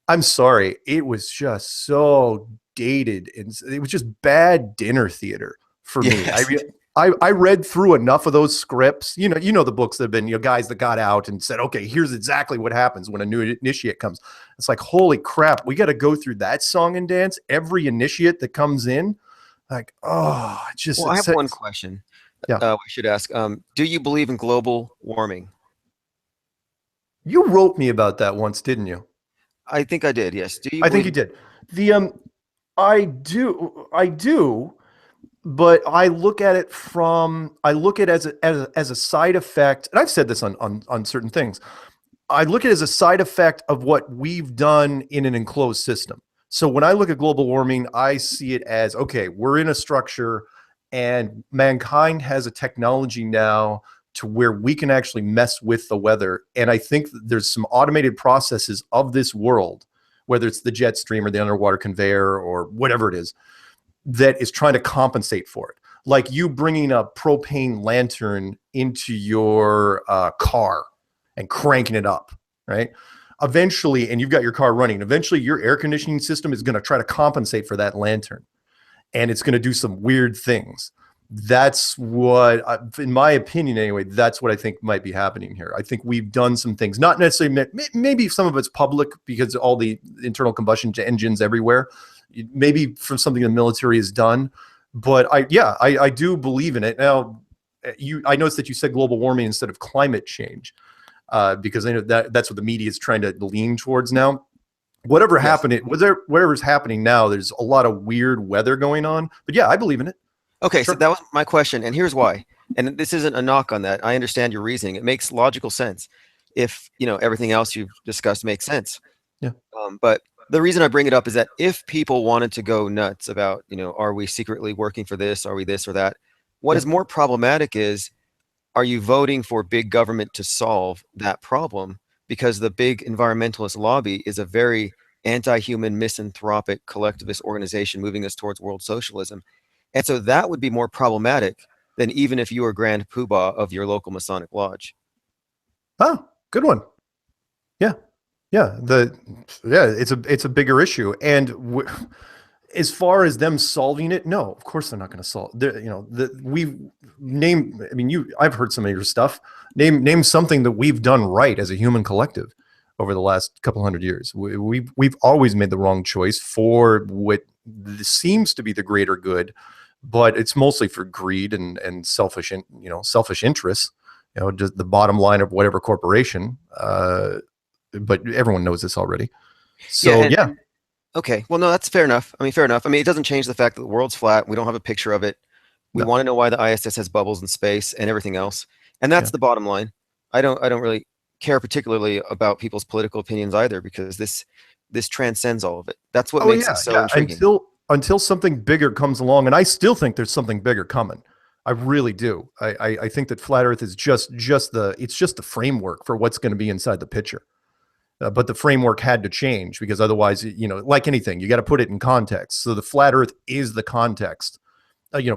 I'm sorry, it was just so dated. And it was just bad dinner theater for me. I mean, I read through enough of those scripts. You know the books that have been, guys that got out and said, okay, here's exactly what happens when a new initiate comes. It's like, holy crap, we got to go through that song and dance. Every initiate that comes in, like, oh, just. Well, I have one question. Yeah, we should ask. Do you believe in global warming? You wrote me about that once, didn't you? I think I did. Yes. Do you I think you believe? did. The I do, but I look at it as a side effect, and I've said this on certain things. I look at it as a side effect of what we've done in an enclosed system. So when I look at global warming, I see it as, okay, we're in a structure and mankind has a technology now to where we can actually mess with the weather. And I think that there's some automated processes of this world, whether it's the jet stream or the underwater conveyor or whatever it is, that is trying to compensate for it. Like you bringing a propane lantern into your car and cranking it up, right? Eventually, and you've got your car running, eventually your air conditioning system is going to try to compensate for that lantern, and it's going to do some weird things. That's what, in my opinion anyway, that's what I think might be happening here. I think we've done some things, not necessarily, maybe some of it's public because all the internal combustion engines everywhere, maybe from something the military has done. But I do believe in it. Now, I noticed that you said global warming instead of climate change. Because I know that's what the media is trying to lean towards now. Whatever's happening now, there's a lot of weird weather going on. But yeah, I believe in it. Okay, Sure. so that was my question, and here's why. And this isn't a knock on that. I understand your reasoning. It makes logical sense if everything else you've discussed makes sense. Yeah. But the reason I bring it up is that if people wanted to go nuts about, are we secretly working for this? Are we this or that? What is more problematic is, are you voting for big government to solve that problem? Because the big environmentalist lobby is a very anti-human, misanthropic, collectivist organization moving us towards world socialism. And so that would be more problematic than even if you were Grand Poobah of your local Masonic lodge. Oh, good one. Yeah. Yeah. It's a bigger issue. And as far as them solving it, no, of course they're not going to solve. I've heard some of your stuff. Name something that we've done right as a human collective over the last couple hundred years. We've always made the wrong choice for what seems to be the greater good, but it's mostly for greed and selfish interests. Just the bottom line of whatever corporation. But everyone knows this already. So yeah. Okay. Well, no, that's fair enough. Fair enough. It doesn't change the fact that the world's flat. We don't have a picture of it. We want to know why the ISS has bubbles in space and everything else. And that's the bottom line. I don't really care particularly about people's political opinions either, because this transcends all of it. That's what makes it so intriguing. Until something bigger comes along, and I still think there's something bigger coming. I really do. I think that flat Earth is just the framework for what's going to be inside the picture. But the framework had to change, because otherwise, like anything, you got to put it in context. So the flat Earth is the context.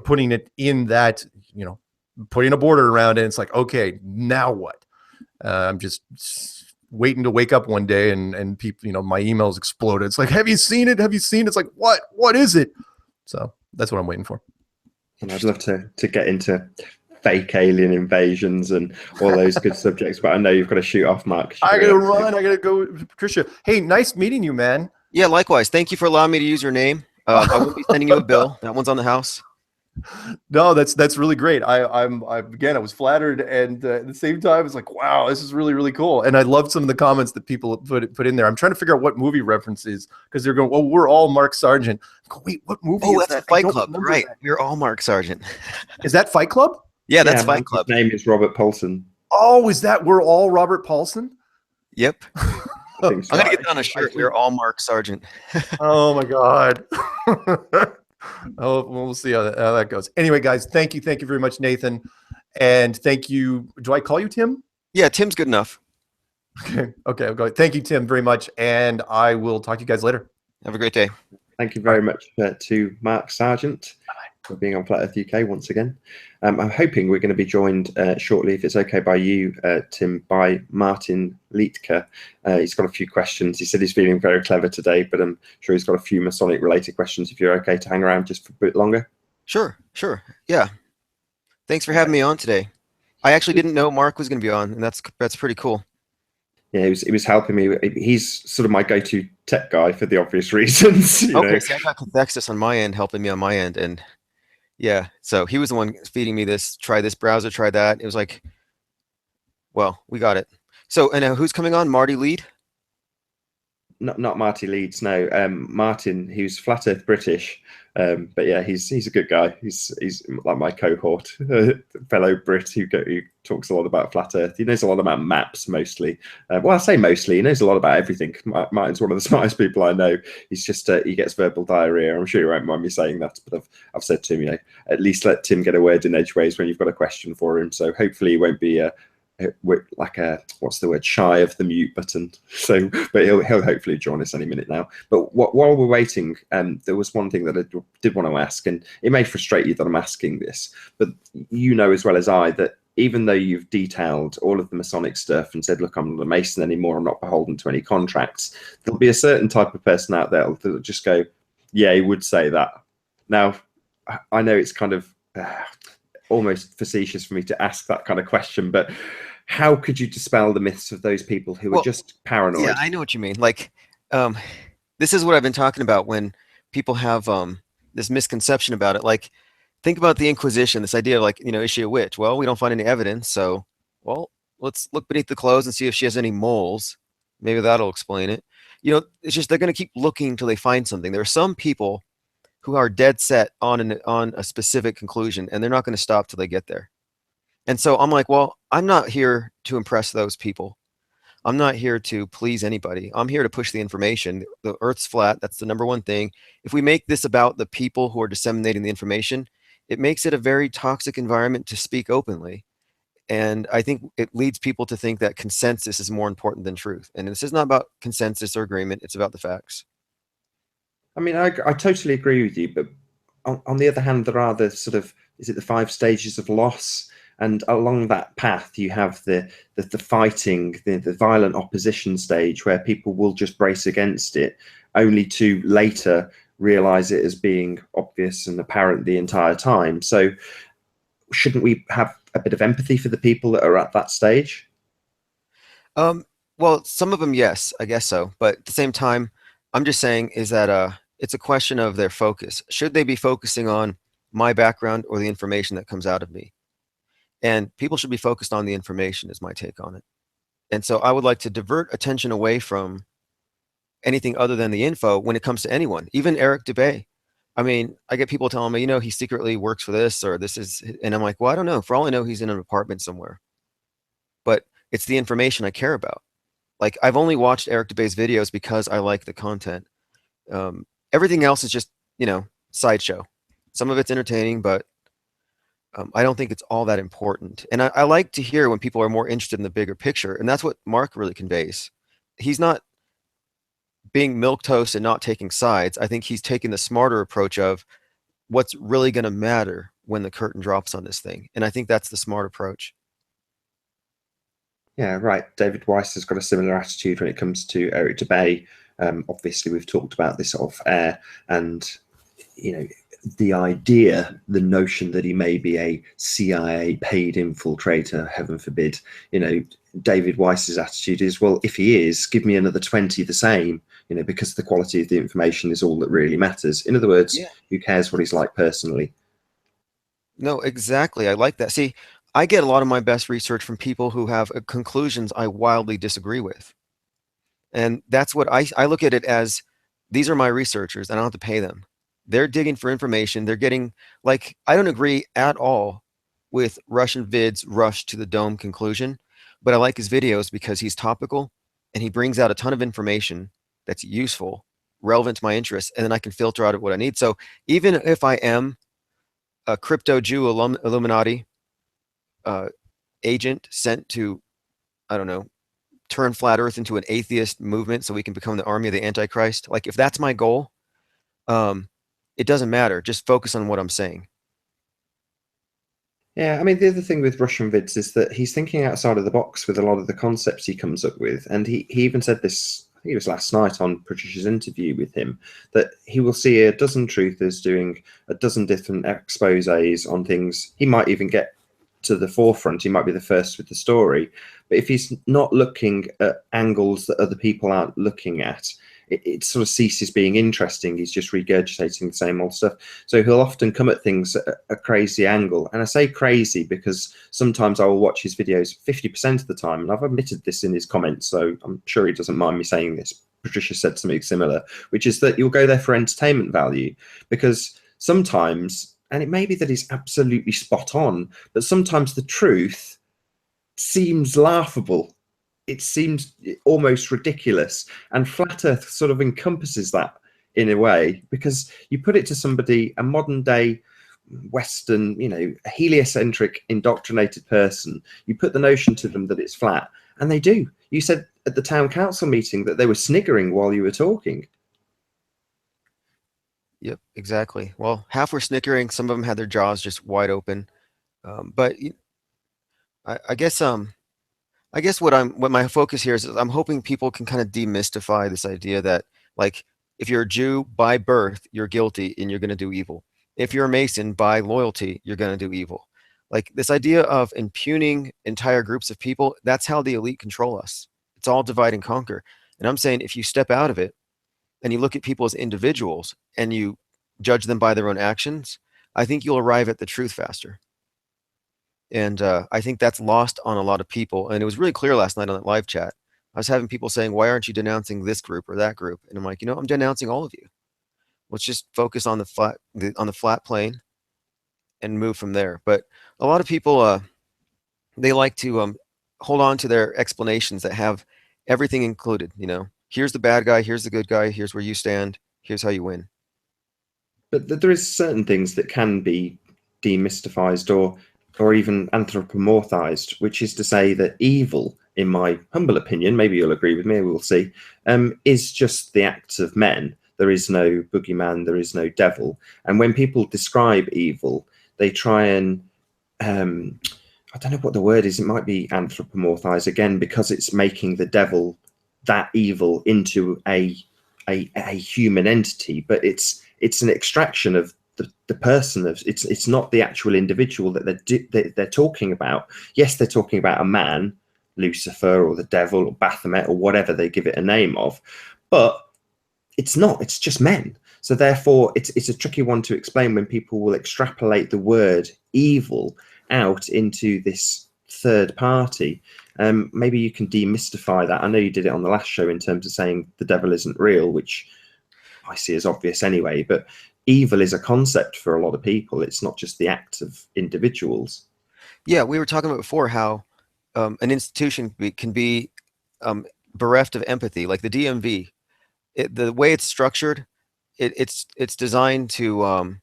Putting it in that, putting a border around it. It's like, okay, now what? I'm just waiting to wake up one day and people, my emails exploded. It's like, have you seen it? Have you seen it? It's like, what is it? So that's what I'm waiting for. And I'd love to get into fake alien invasions and all those good subjects, but I know you've got to shoot off, Mark. I gotta run. I gotta go, Patricia. Hey, nice meeting you, man. Yeah, likewise. Thank you for allowing me to use your name. I won't be sending you a bill. That one's on the house. No, that's really great. I was flattered, and at the same time, it's like, wow, this is really, really cool. And I loved some of the comments that people put in there. I'm trying to figure out what movie references, because they're going, well, we're all Mark Sargent. I go, wait, what movie? Oh, that's Fight Club, right? We're all Mark Sargent. Is that Fight Club? Yeah, that's Fight Club. His name is Robert Paulson. Oh, is that we're all Robert Paulson? Yep. I'm gonna get on a shirt. We're all Mark Sargent. Oh my God. Oh, we'll see how that goes. Anyway, guys, thank you very much, Nathan, and thank you. Do I call you Tim? Yeah, Tim's good enough. Okay. I'll go. Thank you, Tim, very much, and I will talk to you guys later. Have a great day. Thank you very much to Mark Sargent for being on Flat Earth UK once again. I'm hoping we're going to be joined shortly, if it's okay by you, Tim, by Martin Liedtke. He's got a few questions. He said he's feeling very clever today, but I'm sure he's got a few Masonic related questions, if you're okay to hang around just for a bit longer. Sure. Yeah. Thanks for having me on today. I actually didn't know Mark was going to be on, and that's pretty cool. Yeah, he was helping me. He's sort of my go-to tech guy for the obvious reasons. Okay, so I got Convexus on my end, helping me on my end, and yeah, so he was the one feeding me this. Try this browser, try that. It was like, well, we got it. So, and who's coming on? Marty Lead? Not Marty Leeds, no. Martin, who's flat Earth British, but yeah, he's a good guy. He's like my cohort, fellow Brit who talks a lot about flat Earth. He knows a lot about maps mostly. Well, I say mostly. He knows a lot about everything. Martin's one of the smartest people I know. He's just he gets verbal diarrhea. I'm sure you won't mind me saying that, but I've said to him, at least let Tim get a word in edgeways when you've got a question for him. So hopefully he won't be like what's the word, shy of the mute button. So but he'll hopefully join us any minute now. But while we're waiting, there was one thing that I did want to ask, and it may frustrate you that I'm asking this, but you know as well as I that even though you've detailed all of the Masonic stuff and said, look, I'm not a Mason anymore, I'm not beholden to any contracts, there'll be a certain type of person out there that'll just go, yeah, he would say that. Now I know it's kind of almost facetious for me to ask that kind of question, but how could you dispel the myths of those people who are just paranoid? Yeah, I know what you mean. Like, this is what I've been talking about when people have this misconception about it. Like, think about the Inquisition, this idea of like, is she a witch? Well, we don't find any evidence. So, well, let's look beneath the clothes and see if she has any moles. Maybe that'll explain it. It's just they're going to keep looking until they find something. There are some people who are dead set on a specific conclusion, and they're not going to stop till they get there. And so I'm like, well, I'm not here to impress those people. I'm not here to please anybody. I'm here to push the information. The Earth's flat. That's the number one thing. If we make this about the people who are disseminating the information, it makes it a very toxic environment to speak openly. And I think it leads people to think that consensus is more important than truth. And this is not about consensus or agreement. It's about the facts. I mean, I totally agree with you. But on the other hand, there are the sort of, is it the 5 stages of loss? And along that path, you have the fighting, the violent opposition stage where people will just brace against it, only to later realize it as being obvious and apparent the entire time. So shouldn't we have a bit of empathy for the people that are at that stage? Well, some of them, yes, I guess so. But at the same time, I'm just saying is that it's a question of their focus. Should they be focusing on my background or the information that comes out of me? And people should be focused on the information is my take on it. And so I would like to divert attention away from anything other than the info when it comes to anyone, even Eric Dubay. I mean, I get people telling me, he secretly works for this or this is, and I'm like, well, I don't know. For all I know, he's in an apartment somewhere. But it's the information I care about. Like, I've only watched Eric Dubay's videos because I like the content. Everything else is just, sideshow. Some of it's entertaining, but I don't think it's all that important. And I like to hear when people are more interested in the bigger picture. And that's what Mark really conveys. He's not being milquetoast and not taking sides. I think he's taking the smarter approach of what's really going to matter when the curtain drops on this thing. And I think that's the smart approach. Yeah, right. David Weiss has got a similar attitude when it comes to Eric Dubay. Obviously, we've talked about this off air, and the idea, the notion that he may be a CIA paid infiltrator, heaven forbid. David Weiss's attitude is, well, if he is, give me another 20 the same. Because the quality of the information is all that really matters. In other words, Who cares what he's like personally? No, exactly. I like that. See, I get a lot of my best research from people who have conclusions I wildly disagree with. And that's what I look at it as, these are my researchers and I don't have to pay them. They're digging for information. They're getting, like, I don't agree at all with Russian Vid's rush to the dome conclusion, but I like his videos because he's topical and he brings out a ton of information that's useful, relevant to my interests, and then I can filter out what I need. So even if I am a crypto Jew Illuminati agent sent to, I don't know, turn flat Earth into an atheist movement so we can become the army of the Antichrist, like if that's my goal, it doesn't matter. Just focus on what I'm saying. Yeah, I mean, the other thing with Russian Vids is that he's thinking outside of the box with a lot of the concepts he comes up with. And he even said this, I think it was last night on Patricia's interview with him, that he will see a dozen truthers doing a dozen different exposés on things. He might even get to the forefront. He might be the first with the story. But if he's not looking at angles that other people aren't looking at, it sort of ceases being interesting. He's just regurgitating the same old stuff. So he'll often come at things at a crazy angle. And I say crazy because sometimes I will watch his videos 50% of the time. And I've admitted this in his comments, so I'm sure he doesn't mind me saying this. Patricia said something similar, which is that you'll go there for entertainment value, because sometimes, and it may be that he's absolutely spot on, but sometimes the truth seems laughable. It seems almost ridiculous. And Flat Earth sort of encompasses that in a way, because you put it to somebody, a modern day Western, a heliocentric, indoctrinated person, you put the notion to them that it's flat, and they do. You said at the town council meeting that they were sniggering while you were talking. Yep, exactly. Well, half were snickering. Some of them had their jaws just wide open. But I guess what my focus here is I'm hoping people can kind of demystify this idea that, like, if you're a Jew by birth, you're guilty and you're going to do evil. If you're a Mason by loyalty, you're going to do evil. Like, this idea of impugning entire groups of people, that's how the elite control us. It's all divide and conquer. And I'm saying, if you step out of it and you look at people as individuals and you judge them by their own actions, I think you'll arrive at the truth faster. And I think that's lost on a lot of people. And it was really clear last night on that live chat. I was having people saying, why aren't you denouncing this group or that group? And I'm like, I'm denouncing all of you. Let's just focus on the flat plane and move from there. But a lot of people, they like to hold on to their explanations that have everything included. Here's the bad guy, here's the good guy, here's where you stand, here's how you win. But there is certain things that can be demystified or even anthropomorphized, which is to say that evil, in my humble opinion, maybe you'll agree with me, we'll see, is just the acts of men. There is no boogeyman, there is no devil. And when people describe evil, they try and, I don't know what the word is, it might be anthropomorphized again, because it's making the devil, that evil, into a human entity, but it's an extraction of the person. It's not the actual individual that they're talking about. Yes, they're talking about a man, Lucifer or the devil or Baphomet or whatever they give it a name of, but it's not. It's just men. So therefore, it's a tricky one to explain when people will extrapolate the word evil out into this third party. Maybe you can demystify that. I know you did it on the last show in terms of saying the devil isn't real, which I see as obvious anyway, but evil is a concept for a lot of people. It's not just the act of individuals. Yeah, we were talking about before how an institution can be bereft of empathy, like the DMV. The way it's structured, it's designed to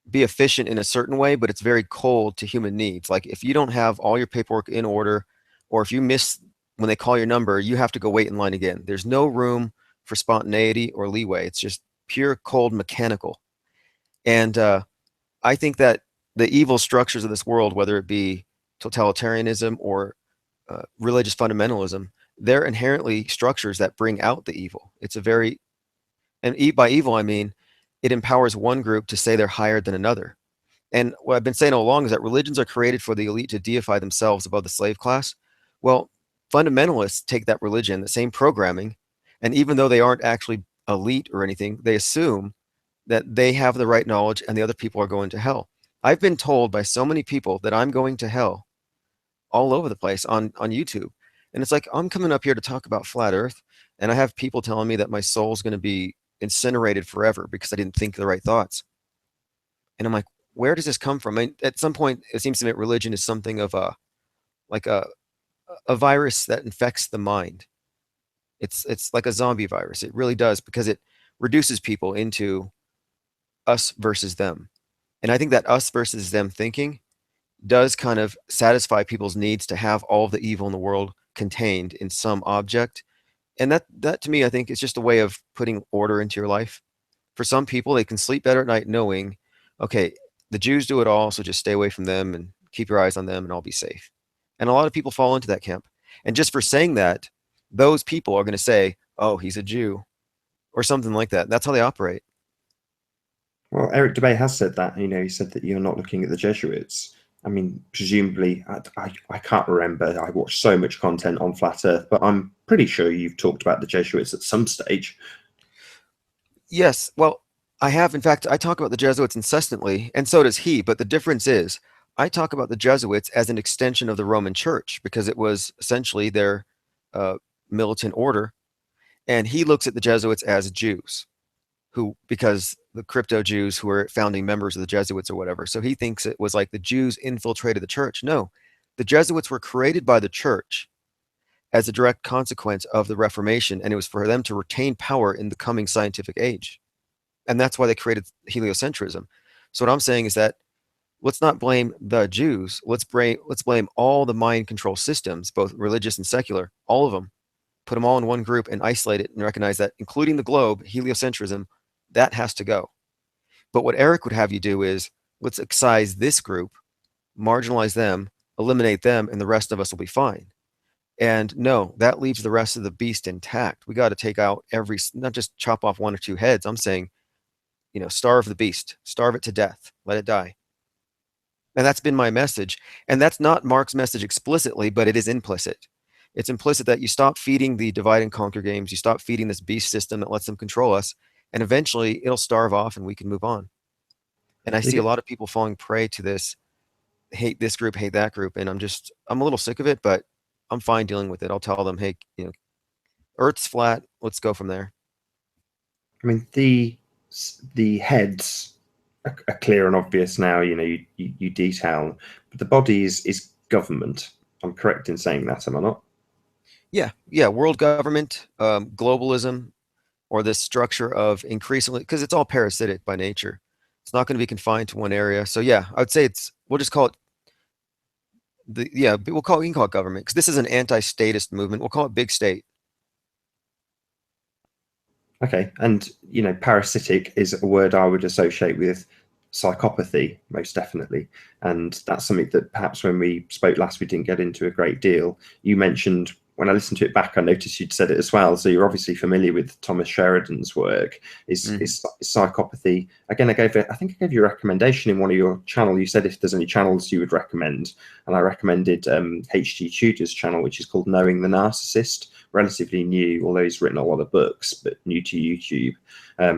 be efficient in a certain way, but it's very cold to human needs. Like, if you don't have all your paperwork in order, or if you miss when they call your number, you have to go wait in line again. There's no room for spontaneity or leeway. It's just pure, cold, mechanical. And I think that the evil structures of this world, whether it be totalitarianism or religious fundamentalism, they're inherently structures that bring out the evil. It's and by evil, I mean, it empowers one group to say they're higher than another. And what I've been saying all along is that religions are created for the elite to deify themselves above the slave class. Well, fundamentalists take that religion, the same programming, and even though they aren't actually elite or anything, they assume that they have the right knowledge and the other people are going to hell. I've been told by so many people that I'm going to hell all over the place on YouTube. And it's like, I'm coming up here to talk about flat earth, and I have people telling me that my soul's going to be incinerated forever because I didn't think the right thoughts. And I'm like, where does this come from? I mean, at some point, it seems to me that religion is something of a virus that infects the mind. It's like a zombie virus. It really does, because it reduces people into us versus them. And I think that us versus them thinking does kind of satisfy people's needs to have all of the evil in the world contained in some object. And that to me, I think, is just a way of putting order into your life. For some people, they can sleep better at night knowing, okay, the Jews do it all, so just stay away from them and keep your eyes on them and I'll be safe. And a lot of people fall into that camp. And just for saying that, those people are going to say, oh, he's a Jew, or something like that. That's how they operate. Well, Eric Dubay has said that. He said that you're not looking at the Jesuits. I mean, presumably, I can't remember. I watched so much content on Flat Earth, but I'm pretty sure you've talked about the Jesuits at some stage. Yes. Well, I have. In fact, I talk about the Jesuits incessantly, and so does he. But the difference is, I talk about the Jesuits as an extension of the Roman Church because it was essentially their uh, militant order, and he looks at the Jesuits as Jews, who because the crypto Jews who were founding members of the Jesuits or whatever. So he thinks it was like the Jews infiltrated the church. No, the Jesuits were created by the church as a direct consequence of the Reformation, and it was for them to retain power in the coming scientific age. And that's why they created heliocentrism. So what I'm saying is that let's not blame the Jews. Let's blame all the mind control systems, both religious and secular, all of them. Put them all in one group and isolate it and recognize that, including the globe, heliocentrism, that has to go. But what Eric would have you do is let's excise this group, marginalize them, eliminate them, and the rest of us will be fine. And no, that leaves the rest of the beast intact. We got to take out not just chop off one or two heads. I'm saying, starve the beast, starve it to death, let it die. And that's been my message. And that's not Mark's message explicitly, but it is implicit. It's implicit that you stop feeding the divide and conquer games, you stop feeding this beast system that lets them control us, and eventually it'll starve off and we can move on. And I see a lot of people falling prey to this, hate this group, hate that group, and I'm a little sick of it, but I'm fine dealing with it. I'll tell them, hey, Earth's flat, let's go from there. I mean, the heads are clear and obvious now. You detail, but the body is government. I'm correct in saying that, am I not? Yeah. World government, globalism, or this structure of increasingly, because it's all parasitic by nature. It's not going to be confined to one area. So yeah, I would say we'll just call it we can call it government, because this is an anti-statist movement. We'll call it big state. Okay, and parasitic is a word I would associate with psychopathy, most definitely, and that's something that perhaps when we spoke last we didn't get into a great deal. You mentioned, when I listened to it back, I noticed you'd said it as well, so you're obviously familiar with Thomas Sheridan's work. Is psychopathy, again, I think I gave you a recommendation in one of your channel. You said if there's any channels you would recommend, and I recommended H.G. Tudor's channel, which is called Knowing the Narcissist, relatively new, although he's written a lot of books, but new to YouTube,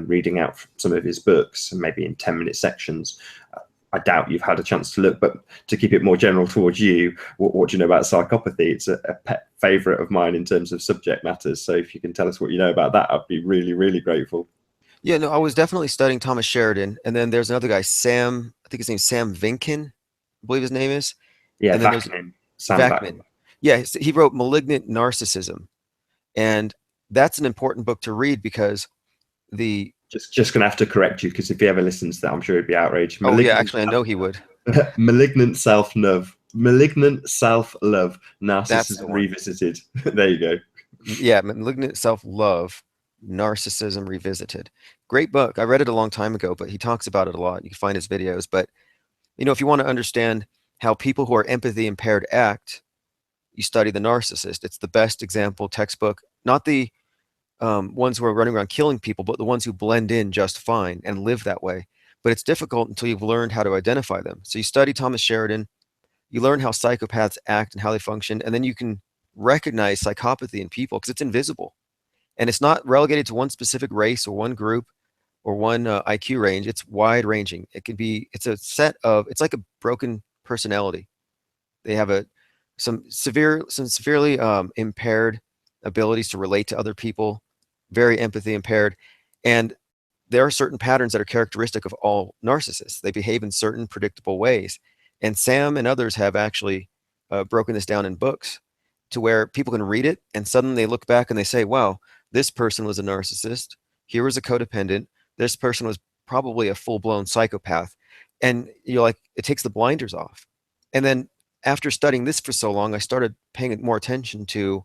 reading out some of his books, and maybe in 10-minute sections. I doubt you've had a chance to look, but to keep it more general towards you, what do you know about psychopathy? It's a pet favorite of mine in terms of subject matters. So if you can tell us what you know about that, I'd be really, really grateful. Yeah, no, I was definitely studying Thomas Sheridan. And then there's another guy, Sam, I think his name's Sam Vinkin, I believe his name is. Yeah, and then Sam Vaknin. Yeah, he wrote Malignant Narcissism. And that's an important book to read because just gonna have to correct you, because if he ever listens to that, I'm sure he'd be outraged. Yeah, actually, I know he would. Malignant self-love, narcissism revisited. There you go. Yeah, Malignant Self-Love, Narcissism Revisited. Great book. I read it a long time ago, but he talks about it a lot. You can find his videos. But if you want to understand how people who are empathy impaired act, you study the narcissist. It's the best example textbook, not the ones who are running around killing people, but the ones who blend in just fine and live that way. But it's difficult until you've learned how to identify them. So you study Thomas Sheridan, you learn how psychopaths act and how they function, and then you can recognize psychopathy in people because it's invisible. And it's not relegated to one specific race or one group or one IQ range. It's wide ranging. It's like a broken personality. They have some severely impaired abilities to relate to other people, very empathy impaired. And there are certain patterns that are characteristic of all narcissists. They behave in certain predictable ways. And Sam and others have actually broken this down in books to where people can read it and suddenly they look back and they say, wow, this person was a narcissist. Here was a codependent. This person was probably a full-blown psychopath. And it takes the blinders off. And then after studying this for so long, I started paying more attention to,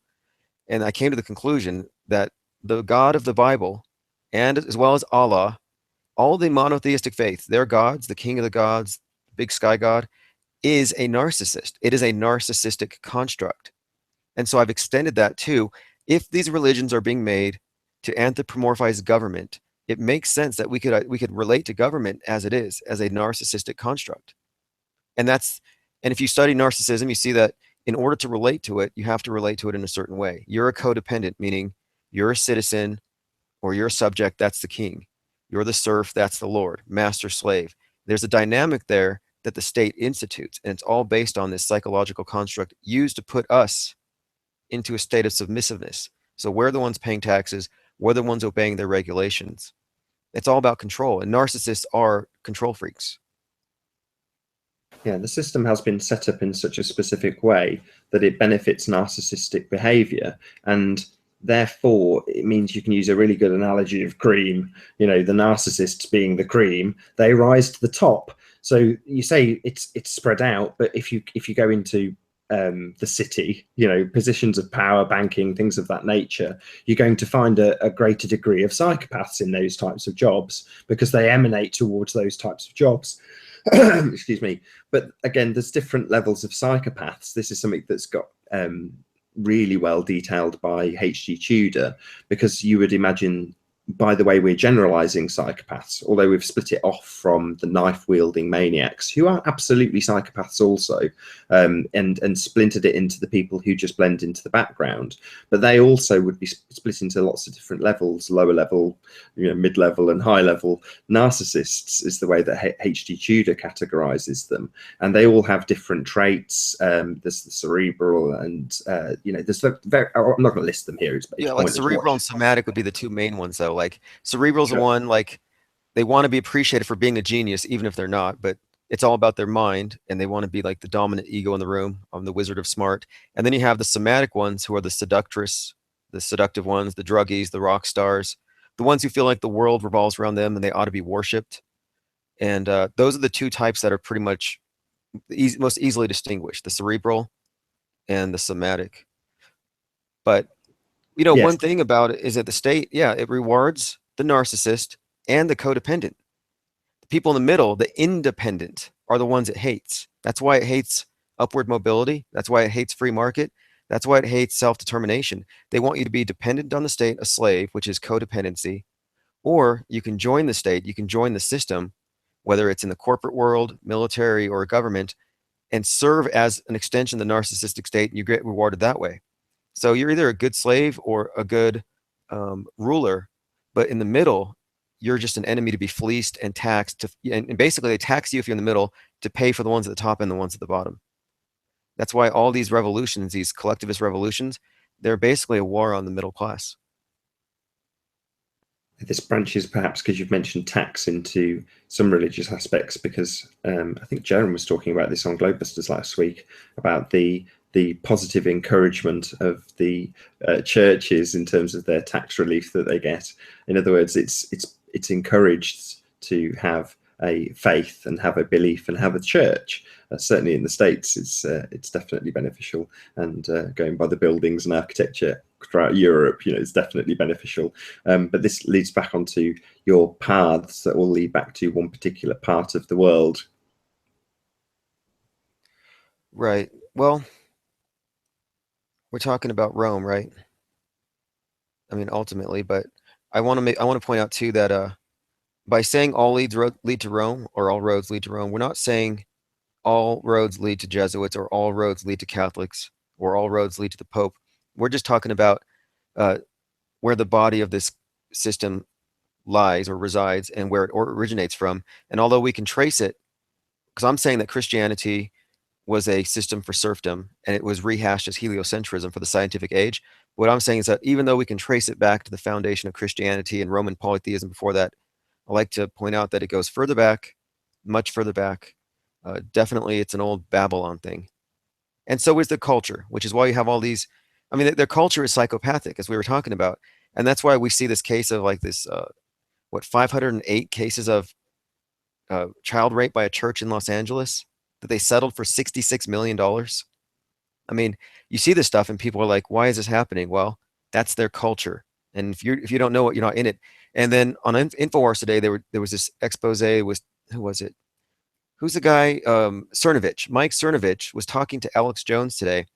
and I came to the conclusion that the God of the Bible, and as well as Allah, all the monotheistic faiths, their gods, the king of the gods, big sky god, is a narcissist. It is a narcissistic construct. And so I've extended that to, if these religions are being made to anthropomorphize government, it makes sense that we could relate to government as it is, as a narcissistic construct. And if you study narcissism, you see that in order to relate to it, you have to relate to it in a certain way. You're a codependent, meaning you're a citizen or you're a subject, that's the king. You're the serf, that's the lord, master slave. There's a dynamic there that the state institutes, and it's all based on this psychological construct used to put us into a state of submissiveness. So we're the ones paying taxes, we're the ones obeying their regulations. It's all about control, and narcissists are control freaks. Yeah, the system has been set up in such a specific way that it benefits narcissistic behavior, and therefore it means you can use a really good analogy of cream. You know, the narcissists being the cream, they rise to the top. So you say it's spread out, but if you go into the city, you know, positions of power, banking, things of that nature, you're going to find a greater degree of psychopaths in those types of jobs because they emanate towards those types of jobs. Excuse me. But again, there's different levels of psychopaths. This is something that's got really well detailed by H.G. Tudor, because you would imagine, by the way we're generalizing psychopaths, although we've split it off from the knife-wielding maniacs, who are absolutely psychopaths also, and splintered it into the people who just blend into the background. But they also would be split into lots of different levels: lower level, you know, mid-level, and high level. Narcissists is the way that H.G. Tudor categorizes them, and they all have different traits. There's the cerebral, and you know, there's I'm not going to list them here. It's yeah, like cerebral and somatic would be the two main ones, though. Like cerebral's the one, like they want to be appreciated for being a genius, even if they're not, but it's all about their mind, and they want to be like the dominant ego in the room. I'm the wizard of smart. And then you have the somatic ones, who are the seductress, the seductive ones, the druggies, the rock stars, the ones who feel like the world revolves around them and they ought to be worshipped. And those are the two types that are pretty much most easily distinguished: the cerebral and the somatic. But you know, Yes. one thing about it is that the state, yeah, it rewards the narcissist and the codependent. The people in the middle, the independent, are the ones it hates. That's why it hates upward mobility. That's why it hates free market. That's why it hates self-determination. They want you to be dependent on the state, a slave, which is codependency, or you can join the state, you can join the system, whether it's in the corporate world, military, or government, and serve as an extension of the narcissistic state, and you get rewarded that way. So you're either a good slave or a good ruler, but in the middle, you're just an enemy to be fleeced and taxed. And basically, they tax you if you're in the middle to pay for the ones at the top and the ones at the bottom. That's why all these revolutions, these collectivist revolutions, they're basically a war on the middle class. This branches perhaps because you've mentioned tax into some religious aspects, because I think Jeremy was talking about this on Globebusters last week about the positive encouragement of the churches in terms of their tax relief that they get. In other words, it's encouraged to have a faith and have a belief and have a church. Certainly in the States, it's definitely beneficial, and going by the buildings and architecture throughout Europe, you know, it's definitely beneficial. But this leads back onto your paths that will lead back to one particular part of the world. Right. Well, we're talking about Rome, right? I mean, ultimately, but I want to point out too that by saying all lead to Rome, or all roads lead to Rome, we're not saying all roads lead to Jesuits, or all roads lead to Catholics, or all roads lead to the Pope. We're just talking about where the body of this system lies or resides, and where it originates from. And although we can trace it, because I'm saying that Christianity was a system for serfdom, and it was rehashed as heliocentrism for the scientific age. What I'm saying is that even though we can trace it back to the foundation of Christianity and Roman polytheism before that, I like to point out that it goes further back, much further back. Definitely, it's an old Babylon thing. And so is the culture, which is why you have all these. I mean, their culture is psychopathic, as we were talking about. And that's why we see this case of like this, 508 cases of child rape by a church in Los Angeles that they settled for $66 million. I mean, you see this stuff and people are like, why is this happening? Well, that's their culture. And if you don't know it, you're not in it. And then on InfoWars today, there was this expose. Who was it? Who's the guy? Cernovich. Mike Cernovich was talking to Alex Jones today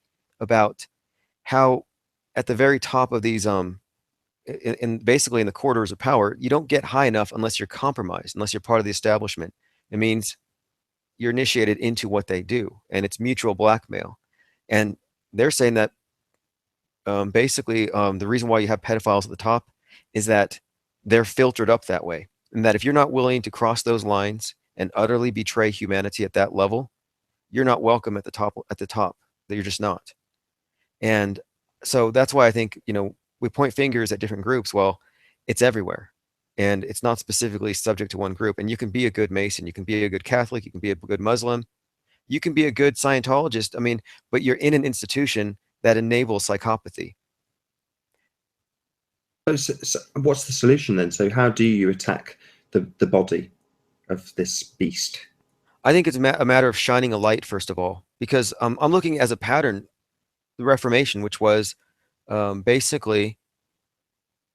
about how at the very top of these, basically in the corridors of power, you don't get high enough unless you're compromised, unless you're part of the establishment. It means you're initiated into what they do, and it's mutual blackmail. And they're saying that basically the reason why you have pedophiles at the top is that they're filtered up that way. And that if you're not willing to cross those lines and utterly betray humanity at that level, you're not welcome at the top, that you're just not. And so that's why I think, we point fingers at different groups. Well, it's everywhere. And it's not specifically subject to one group. And you can be a good Mason, you can be a good Catholic, you can be a good Muslim, you can be a good Scientologist. I mean, but you're in an institution that enables psychopathy. So what's the solution then? So how do you attack the body of this beast? I think it's a matter of shining a light, first of all, because I'm looking as a pattern, the Reformation, which was basically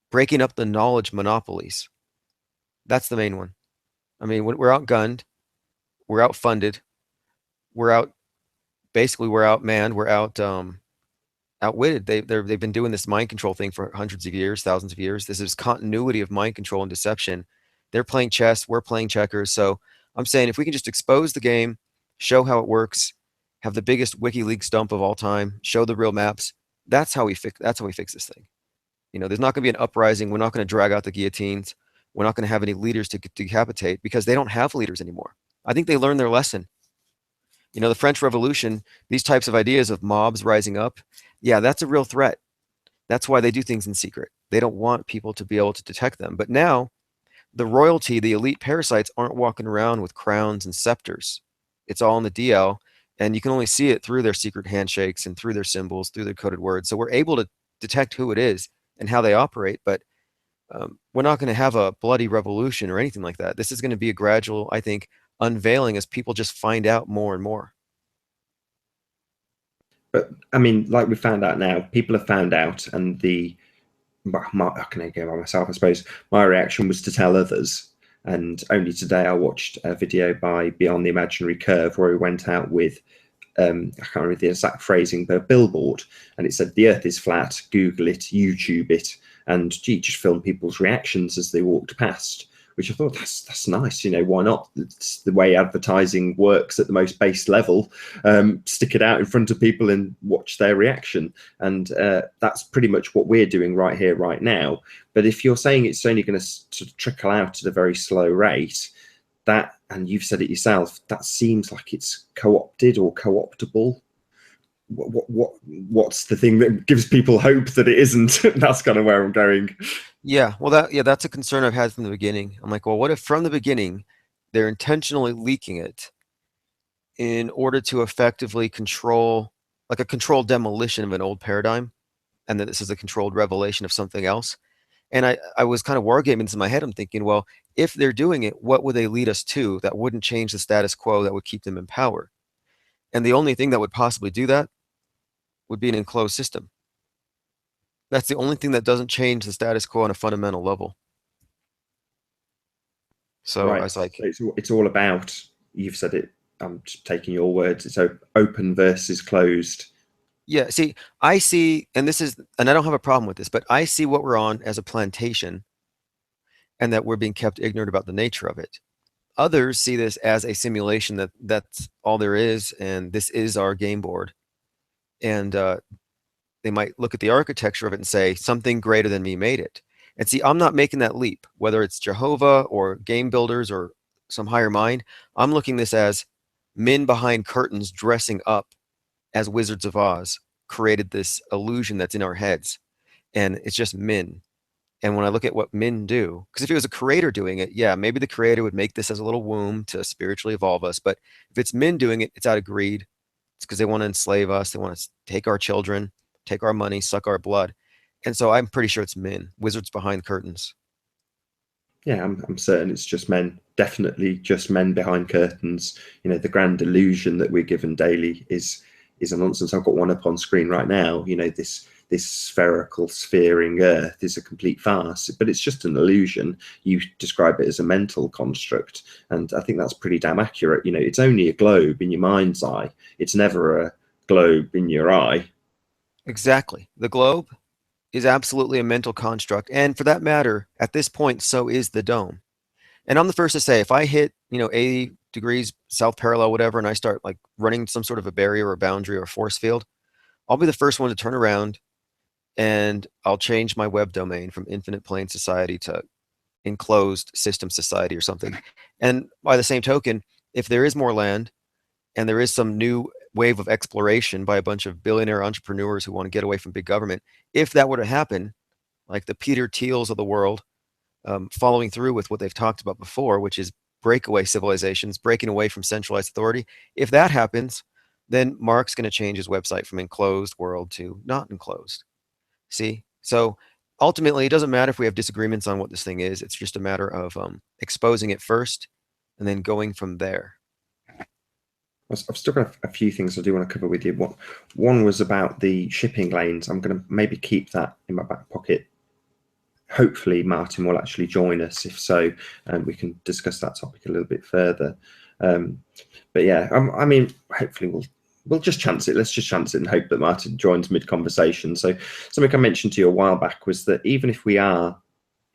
breaking up the knowledge monopolies. That's the main one. I mean, we're outgunned, we're outfunded, we're outmanned, we're outwitted. They've been doing this mind control thing for hundreds of years, thousands of years. This is continuity of mind control and deception. They're playing chess, we're playing checkers. So I'm saying if we can just expose the game, show how it works, have the biggest WikiLeaks dump of all time, show the real maps, that's how we fix this thing. There's not going to be an uprising. We're not going to drag out the guillotines. We're not going to have any leaders to decapitate because they don't have leaders anymore. I think they learned their lesson. The French Revolution, these types of ideas of mobs rising up, yeah, that's a real threat. That's why they do things in secret. They don't want people to be able to detect them. But now, the royalty, the elite parasites aren't walking around with crowns and scepters. It's all in the DL, and you can only see it through their secret handshakes and through their symbols, through their coded words. So we're able to detect who it is and how they operate, but we're not going to have a bloody revolution or anything like that. This is going to be a gradual, I think, unveiling as people just find out more and more. But I mean, like we found out now, people have found out, and I can go by myself, I suppose. My reaction was to tell others. And only today I watched a video by Beyond the Imaginary Curve where he went out with, I can't remember the exact phrasing, but a billboard, and it said, "The Earth is flat, Google it, YouTube it," and just film people's reactions as they walked past, which I thought, that's nice. Why not? It's the way advertising works at the most base level. Stick it out in front of people and watch their reaction. And that's pretty much what we're doing right here, right now. But if you're saying it's only going to trickle out at a very slow rate, and you've said it yourself, that seems like it's co-opted or co-optable. What's the thing that gives people hope that it isn't? That's kind of where I'm going. Yeah, well, that's a concern I've had from the beginning. I'm like, well, what if from the beginning they're intentionally leaking it in order to effectively control, like a controlled demolition of an old paradigm, and that this is a controlled revelation of something else? And I was kind of wargaming this in my head. I'm thinking, well, if they're doing it, what would they lead us to that wouldn't change the status quo, that would keep them in power? And the only thing that would possibly do that would be an enclosed system. That's the only thing that doesn't change the status quo on a fundamental level. So Right. I was like, it's all about, you've said it, I'm just taking your words, it's open versus closed. yeah, see, I see, and I don't have a problem with this, but I see what we're on as a plantation and that we're being kept ignorant about the nature of it. Others see this as a simulation, that's all there is, and this is our game board. And they might look at the architecture of it and say, something greater than me made it. And see, I'm not making that leap, whether it's Jehovah or game builders or some higher mind. I'm looking this as men behind curtains dressing up as Wizards of Oz created this illusion that's in our heads. And it's just men. And when I look at what men do, because if it was a creator doing it, yeah, maybe the creator would make this as a little womb to spiritually evolve us. But if it's men doing it, it's out of greed. It's because they want to enslave us. They want to take our children, take our money, suck our blood. And so I'm pretty sure it's men, wizards behind curtains. Yeah, I'm certain it's just men. Definitely just men behind curtains. The grand illusion that we're given daily is a nonsense. I've got one up on screen right now. This spherical sphering Earth is a complete farce, but it's just an illusion. You describe it as a mental construct, and I think that's pretty damn accurate. It's only a globe in your mind's eye. It's never a globe in your eye. Exactly. The globe is absolutely a mental construct. And for that matter, at this point, so is the dome. And I'm the first to say, if I hit, 80 degrees south parallel, whatever, and I start like running some sort of a barrier or boundary or force field, I'll be the first one to turn around and I'll change my web domain from Infinite Plane Society to enclosed system society or something. And by the same token, if there is more land and there is some new wave of exploration by a bunch of billionaire entrepreneurs who want to get away from big government, if that were to happen, like the Peter Thiels of the world, following through with what they've talked about before, which is breakaway civilizations, breaking away from centralized authority. If that happens, then Mark's going to change his website from enclosed world to not enclosed. See? So ultimately, it doesn't matter if we have disagreements on what this thing is. It's just a matter of exposing it first and then going from there. I've still got a few things I do want to cover with you. One was about the shipping lanes. I'm going to maybe keep that in my back pocket. Hopefully Martin will actually join us. If so, we can discuss that topic a little bit further. But yeah, I mean, hopefully we'll just chance it. Let's just chance it and hope that Martin joins mid-conversation. So something I mentioned to you a while back was that even if we are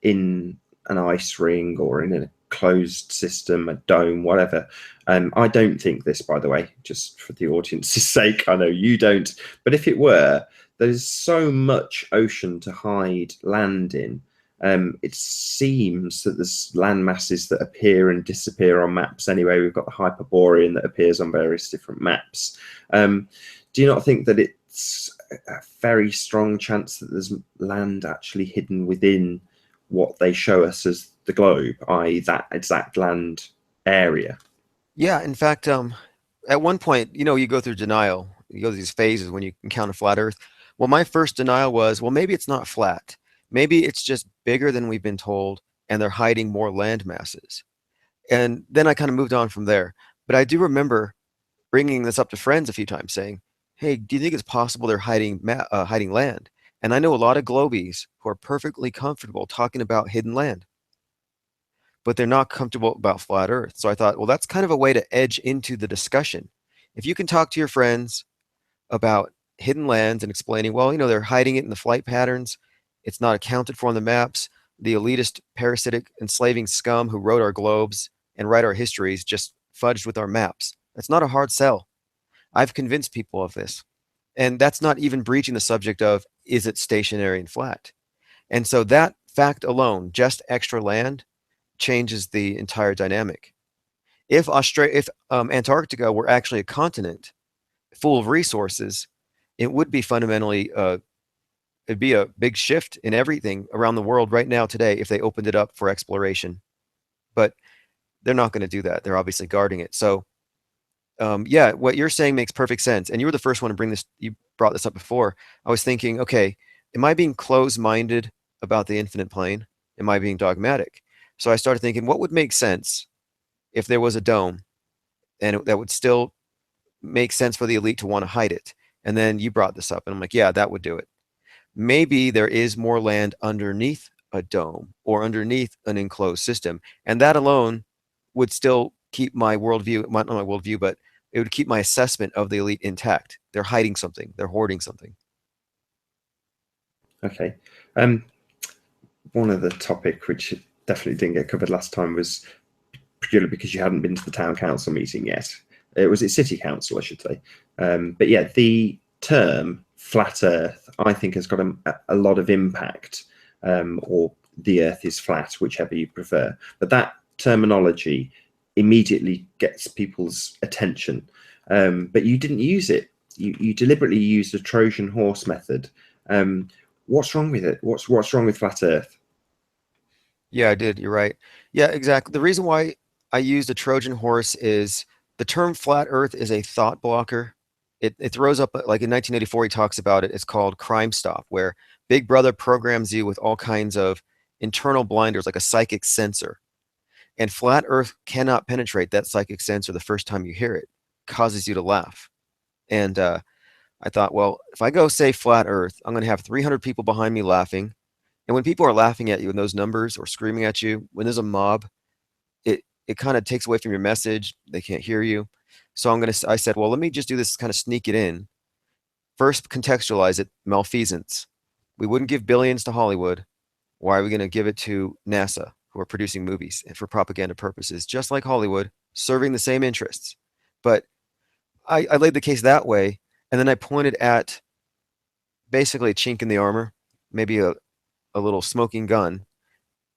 in an ice ring or in a closed system, a dome, whatever, I don't think this, by the way, just for the audience's sake, I know you don't, but if it were, there's so much ocean to hide land in. It seems that there's land masses that appear and disappear on maps anyway. We've got the Hyperborean that appears on various different maps. Do you not think that it's a very strong chance that there's land actually hidden within what they show us as the globe, i.e. that exact land area? Yeah, in fact, at one point, you go through denial. You go through these phases when you encounter flat Earth. Well, my first denial was, well, maybe it's not flat. Maybe it's just bigger than we've been told, and they're hiding more land masses. And then I kind of moved on from there. But I do remember bringing this up to friends a few times, saying, "Hey, do you think it's possible they're hiding land?" And I know a lot of globies who are perfectly comfortable talking about hidden land, but they're not comfortable about flat Earth. So I thought, well, that's kind of a way to edge into the discussion. If you can talk to your friends about hidden lands and explaining, well, they're hiding it in the flight patterns. It's not accounted for on the maps. The elitist, parasitic, enslaving scum who wrote our globes and write our histories just fudged with our maps. That's not a hard sell. I've convinced people of this. And that's not even breaching the subject of, is it stationary and flat? And so that fact alone, just extra land, changes the entire dynamic. If Antarctica were actually a continent full of resources, it would be fundamentally it'd be a big shift in everything around the world right now today if they opened it up for exploration. But they're not going to do that. They're obviously guarding it. So yeah, what you're saying makes perfect sense. And you were the first one to bring this. You brought this up before. I was thinking, okay, am I being closed-minded about the infinite plane? Am I being dogmatic? So I started thinking, what would make sense if there was a dome, and that would still make sense for the elite to want to hide it? And then you brought this up, and I'm like, yeah, that would do it. Maybe there is more land underneath a dome or underneath an enclosed system, and that alone would still keep my worldview, not my worldview, but it would keep my assessment of the elite intact. They're hiding something. They're hoarding something. Okay. One other topic which definitely didn't get covered last time was purely because you hadn't been to the town council meeting yet. It was city council, I should say. But yeah, the term flat Earth, I think, has got a lot of impact, or the Earth is flat, whichever you prefer. But that terminology immediately gets people's attention. But you didn't use it. You deliberately used a Trojan horse method. What's wrong with it? What's wrong with flat Earth? Yeah, I did. You're right. Yeah, exactly. The reason why I used a Trojan horse is the term flat Earth is a thought blocker. It throws up, like in 1984, he talks about it. It's called Crime Stop, where Big Brother programs you with all kinds of internal blinders, like a psychic sensor. And flat Earth cannot penetrate that psychic sensor the first time you hear it. It causes you to laugh. And I thought, well, if I go say flat Earth, I'm going to have 300 people behind me laughing. And when people are laughing at you in those numbers or screaming at you, when there's a mob, it kind of takes away from your message. They can't hear you. So I said, well, let me just do this, kind of sneak it in. First, contextualize it, malfeasance. We wouldn't give billions to Hollywood. Why are we going to give it to NASA, who are producing movies and for propaganda purposes, just like Hollywood, serving the same interests? But I laid the case that way, and then I pointed at basically a chink in the armor, maybe a little smoking gun,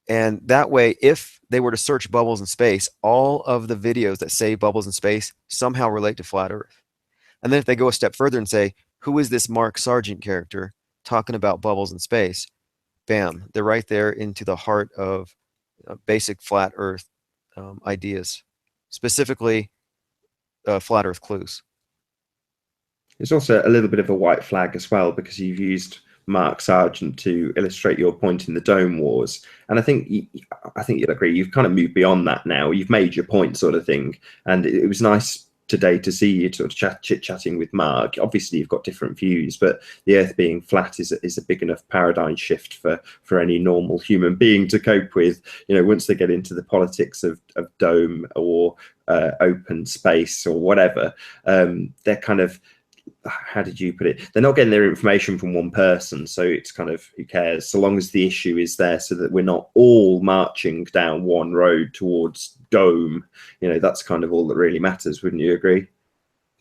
And that way, if they were to search bubbles in space, all of the videos that say bubbles in space somehow relate to flat Earth. And then if they go a step further and say, who is this Mark Sargent character talking about bubbles in space? Bam, they're right there into the heart of basic flat Earth ideas, specifically flat Earth clues. It's also a little bit of a white flag as well, because you've used Mark Sargent to illustrate your point in the Dome Wars, and I think you'll agree. You've kind of moved beyond that now. You've made your point, sort of thing, and it was nice today to see you sort of chit-chatting with Mark. Obviously, you've got different views, but the Earth being flat is a big enough paradigm shift for any normal human being to cope with. You know, once they get into the politics of dome or open space or whatever, they're kind of, how did you put it? They're not getting their information from one person, so it's kind of, who cares, so long as the issue is there, so that we're not all marching down one road towards dome. You know, that's kind of all that really matters. Wouldn't you agree?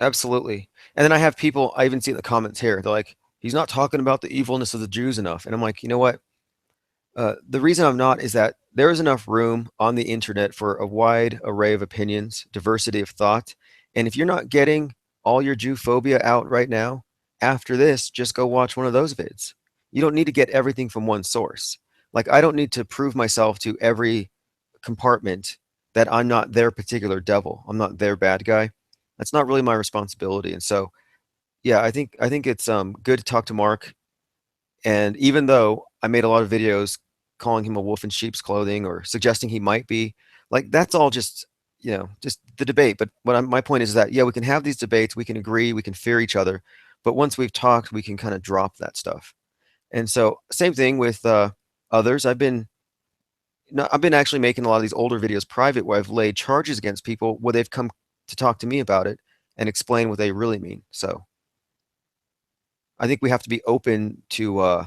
Absolutely. And then I have people, I even see in the comments here, they're like, he's not talking about the evilness of the Jews enough. And I'm like, you know what? The reason I'm not is that there is enough room on the internet for a wide array of opinions, diversity of thought. And if you're not getting all your Jew phobia out right now, after this, just go watch one of those vids. You don't need to get everything from one source. Like, I don't need to prove myself to every compartment that I'm not their particular devil. I'm not their bad guy. That's not really my responsibility. And so, yeah, I think it's good to talk to Mark. And even though I made a lot of videos calling him a wolf in sheep's clothing or suggesting he might be, like, that's all just, just the debate. But my point is that, yeah, we can have these debates, we can agree, we can fear each other, but once we've talked, we can kind of drop that stuff. And so, same thing with others. I've been actually making a lot of these older videos private where I've laid charges against people where they've come to talk to me about it and explain what they really mean. So I think we have to be open to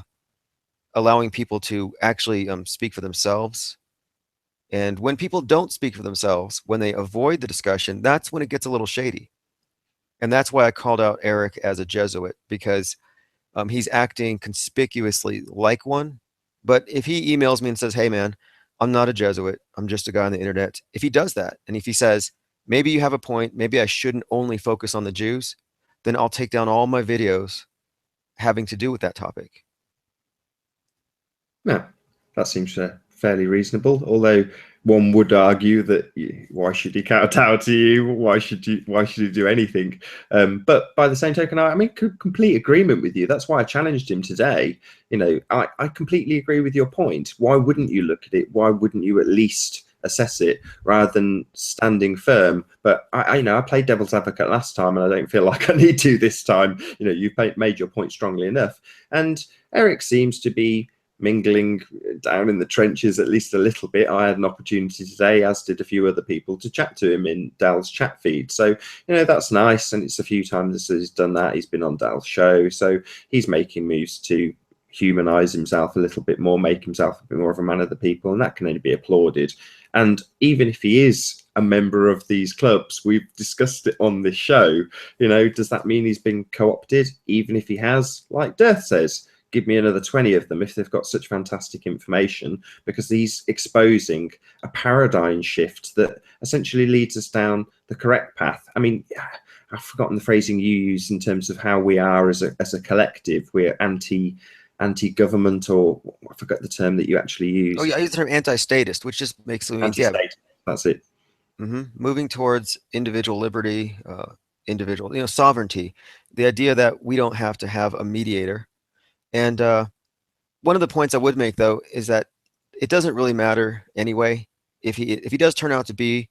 allowing people to actually speak for themselves. And when people don't speak for themselves, when they avoid the discussion, that's when it gets a little shady. And that's why I called out Eric as a Jesuit, because he's acting conspicuously like one. But if he emails me and says, hey, man, I'm not a Jesuit, I'm just a guy on the internet. If he does that, and if he says, maybe you have a point, maybe I shouldn't only focus on the Jews, then I'll take down all my videos having to do with that topic. No, that seems fairly reasonable. Although one would argue that why should he kowtow to you? Why should he do anything? But by the same token, I mean, complete agreement with you. That's why I challenged him today. You know, I completely agree with your point. Why wouldn't you look at it? Why wouldn't you at least assess it rather than standing firm? But I played devil's advocate last time, and I don't feel like I need to this time. You know, you've made your point strongly enough, and Eric seems to be mingling down in the trenches at least a little bit. I had an opportunity today, as did a few other people, to chat to him in Dal's chat feed. So, that's nice. And it's a few times he's done that. He's been on Dal's show. So he's making moves to humanize himself a little bit more, make himself a bit more of a man of the people. And that can only be applauded. And even if he is a member of these clubs, we've discussed it on this show, does that mean he's been co-opted? Even if he has, like Death says, give me another 20 of them if they've got such fantastic information, because he's exposing a paradigm shift that essentially leads us down the correct path. I mean, I've forgotten the phrasing you use in terms of how we are as a collective. We're anti-government, or I forgot the term that you actually use. Oh, yeah, I use the term anti-statist, which just basically means, yeah, that's it. Moving towards individual liberty, individual, sovereignty. The idea that we don't have to have a mediator. And one of the points I would make, though, is that it doesn't really matter anyway if he does turn out to be,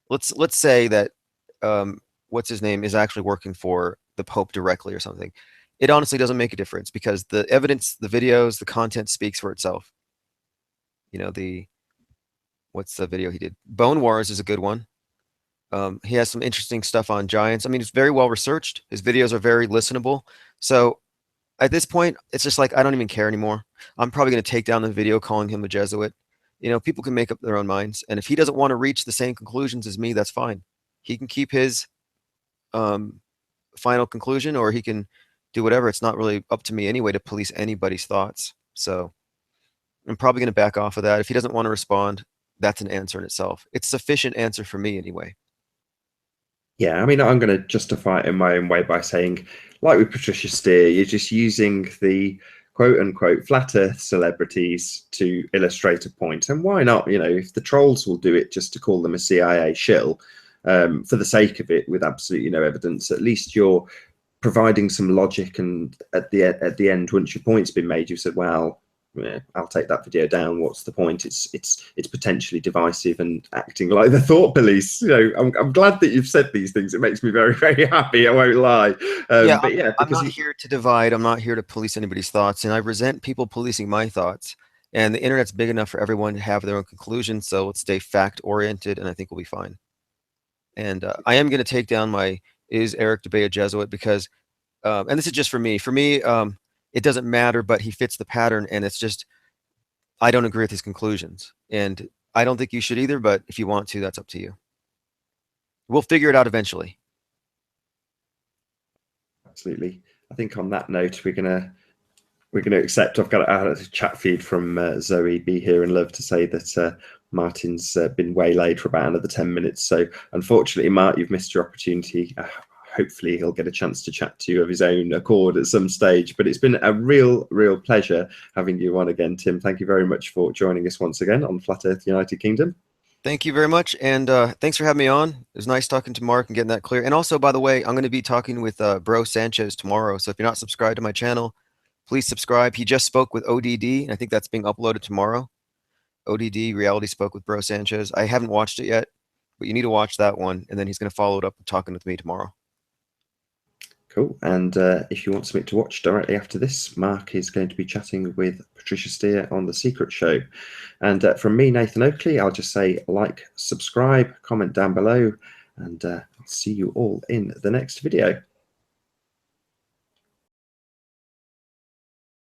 let's say that what's his name is actually working for the Pope directly or something. It honestly doesn't make a difference, because the evidence, the videos, the content speaks for itself. What's the video he did? Bone Wars is a good one. He has some interesting stuff on giants. I mean, it's very well researched. His videos are very listenable. So at this point, it's just like, I don't even care anymore. I'm probably going to take down the video calling him a Jesuit. People can make up their own minds. And if he doesn't want to reach the same conclusions as me, that's fine. He can keep his final conclusion, or he can do whatever. It's not really up to me anyway to police anybody's thoughts. So I'm probably going to back off of that. If he doesn't want to respond, that's an answer in itself. It's sufficient answer for me anyway. Yeah, I mean, I'm going to justify it in my own way by saying, like with Patricia Steer, you're just using the quote unquote flat earth celebrities to illustrate a point. And why not? You know, if the trolls will do it just to call them a CIA shill for the sake of it with absolutely no evidence, at least you're providing some logic. And at the end, once your point's been made, you've said, well, yeah, I'll take that video down. What's the point? It's potentially divisive and acting like the thought police. You know, I'm glad that you've said these things. It makes me very, very happy. I won't lie. Yeah, But yeah, I'm not here to divide. I'm not here to police anybody's thoughts, and I resent people policing my thoughts. And the internet's big enough for everyone to have their own conclusions. So let's stay fact oriented, and I think we'll be fine. And I am going to take down my "Is Eric Dubé a Jesuit?" because, and this is just for me. For me, it doesn't matter, but he fits the pattern, and it's just I don't agree with his conclusions, and I don't think you should either. But if you want to, that's up to you. We'll figure it out eventually. Absolutely. I think on that note, we're gonna accept. I've got a chat feed from Zoe Be Here and Love to say that Martin's been waylaid for about another 10 minutes. So unfortunately, Mart, you've missed your opportunity. Hopefully he'll get a chance to chat to you of his own accord at some stage. But it's been a real pleasure having you on again, Tim. Thank you very much for joining us once again on Flat Earth United Kingdom. Thank you very much, and thanks for having me on. It was nice talking to Mark and getting that clear. And also, by the way, I'm going to be talking with Bro Sanchez tomorrow. So if you're not subscribed to my channel, please subscribe. He just spoke with ODD, and I think that's being uploaded tomorrow. ODD Reality spoke with Bro Sanchez. I haven't watched it yet, but you need to watch that one, and then he's going to follow it up with talking with me tomorrow. Cool. And if you want something to watch directly after this, Mark is going to be chatting with Patricia Steer on The Secret Show. And from me, Nathan Oakley, I'll just say like, subscribe, comment down below, and I'll see you all in the next video.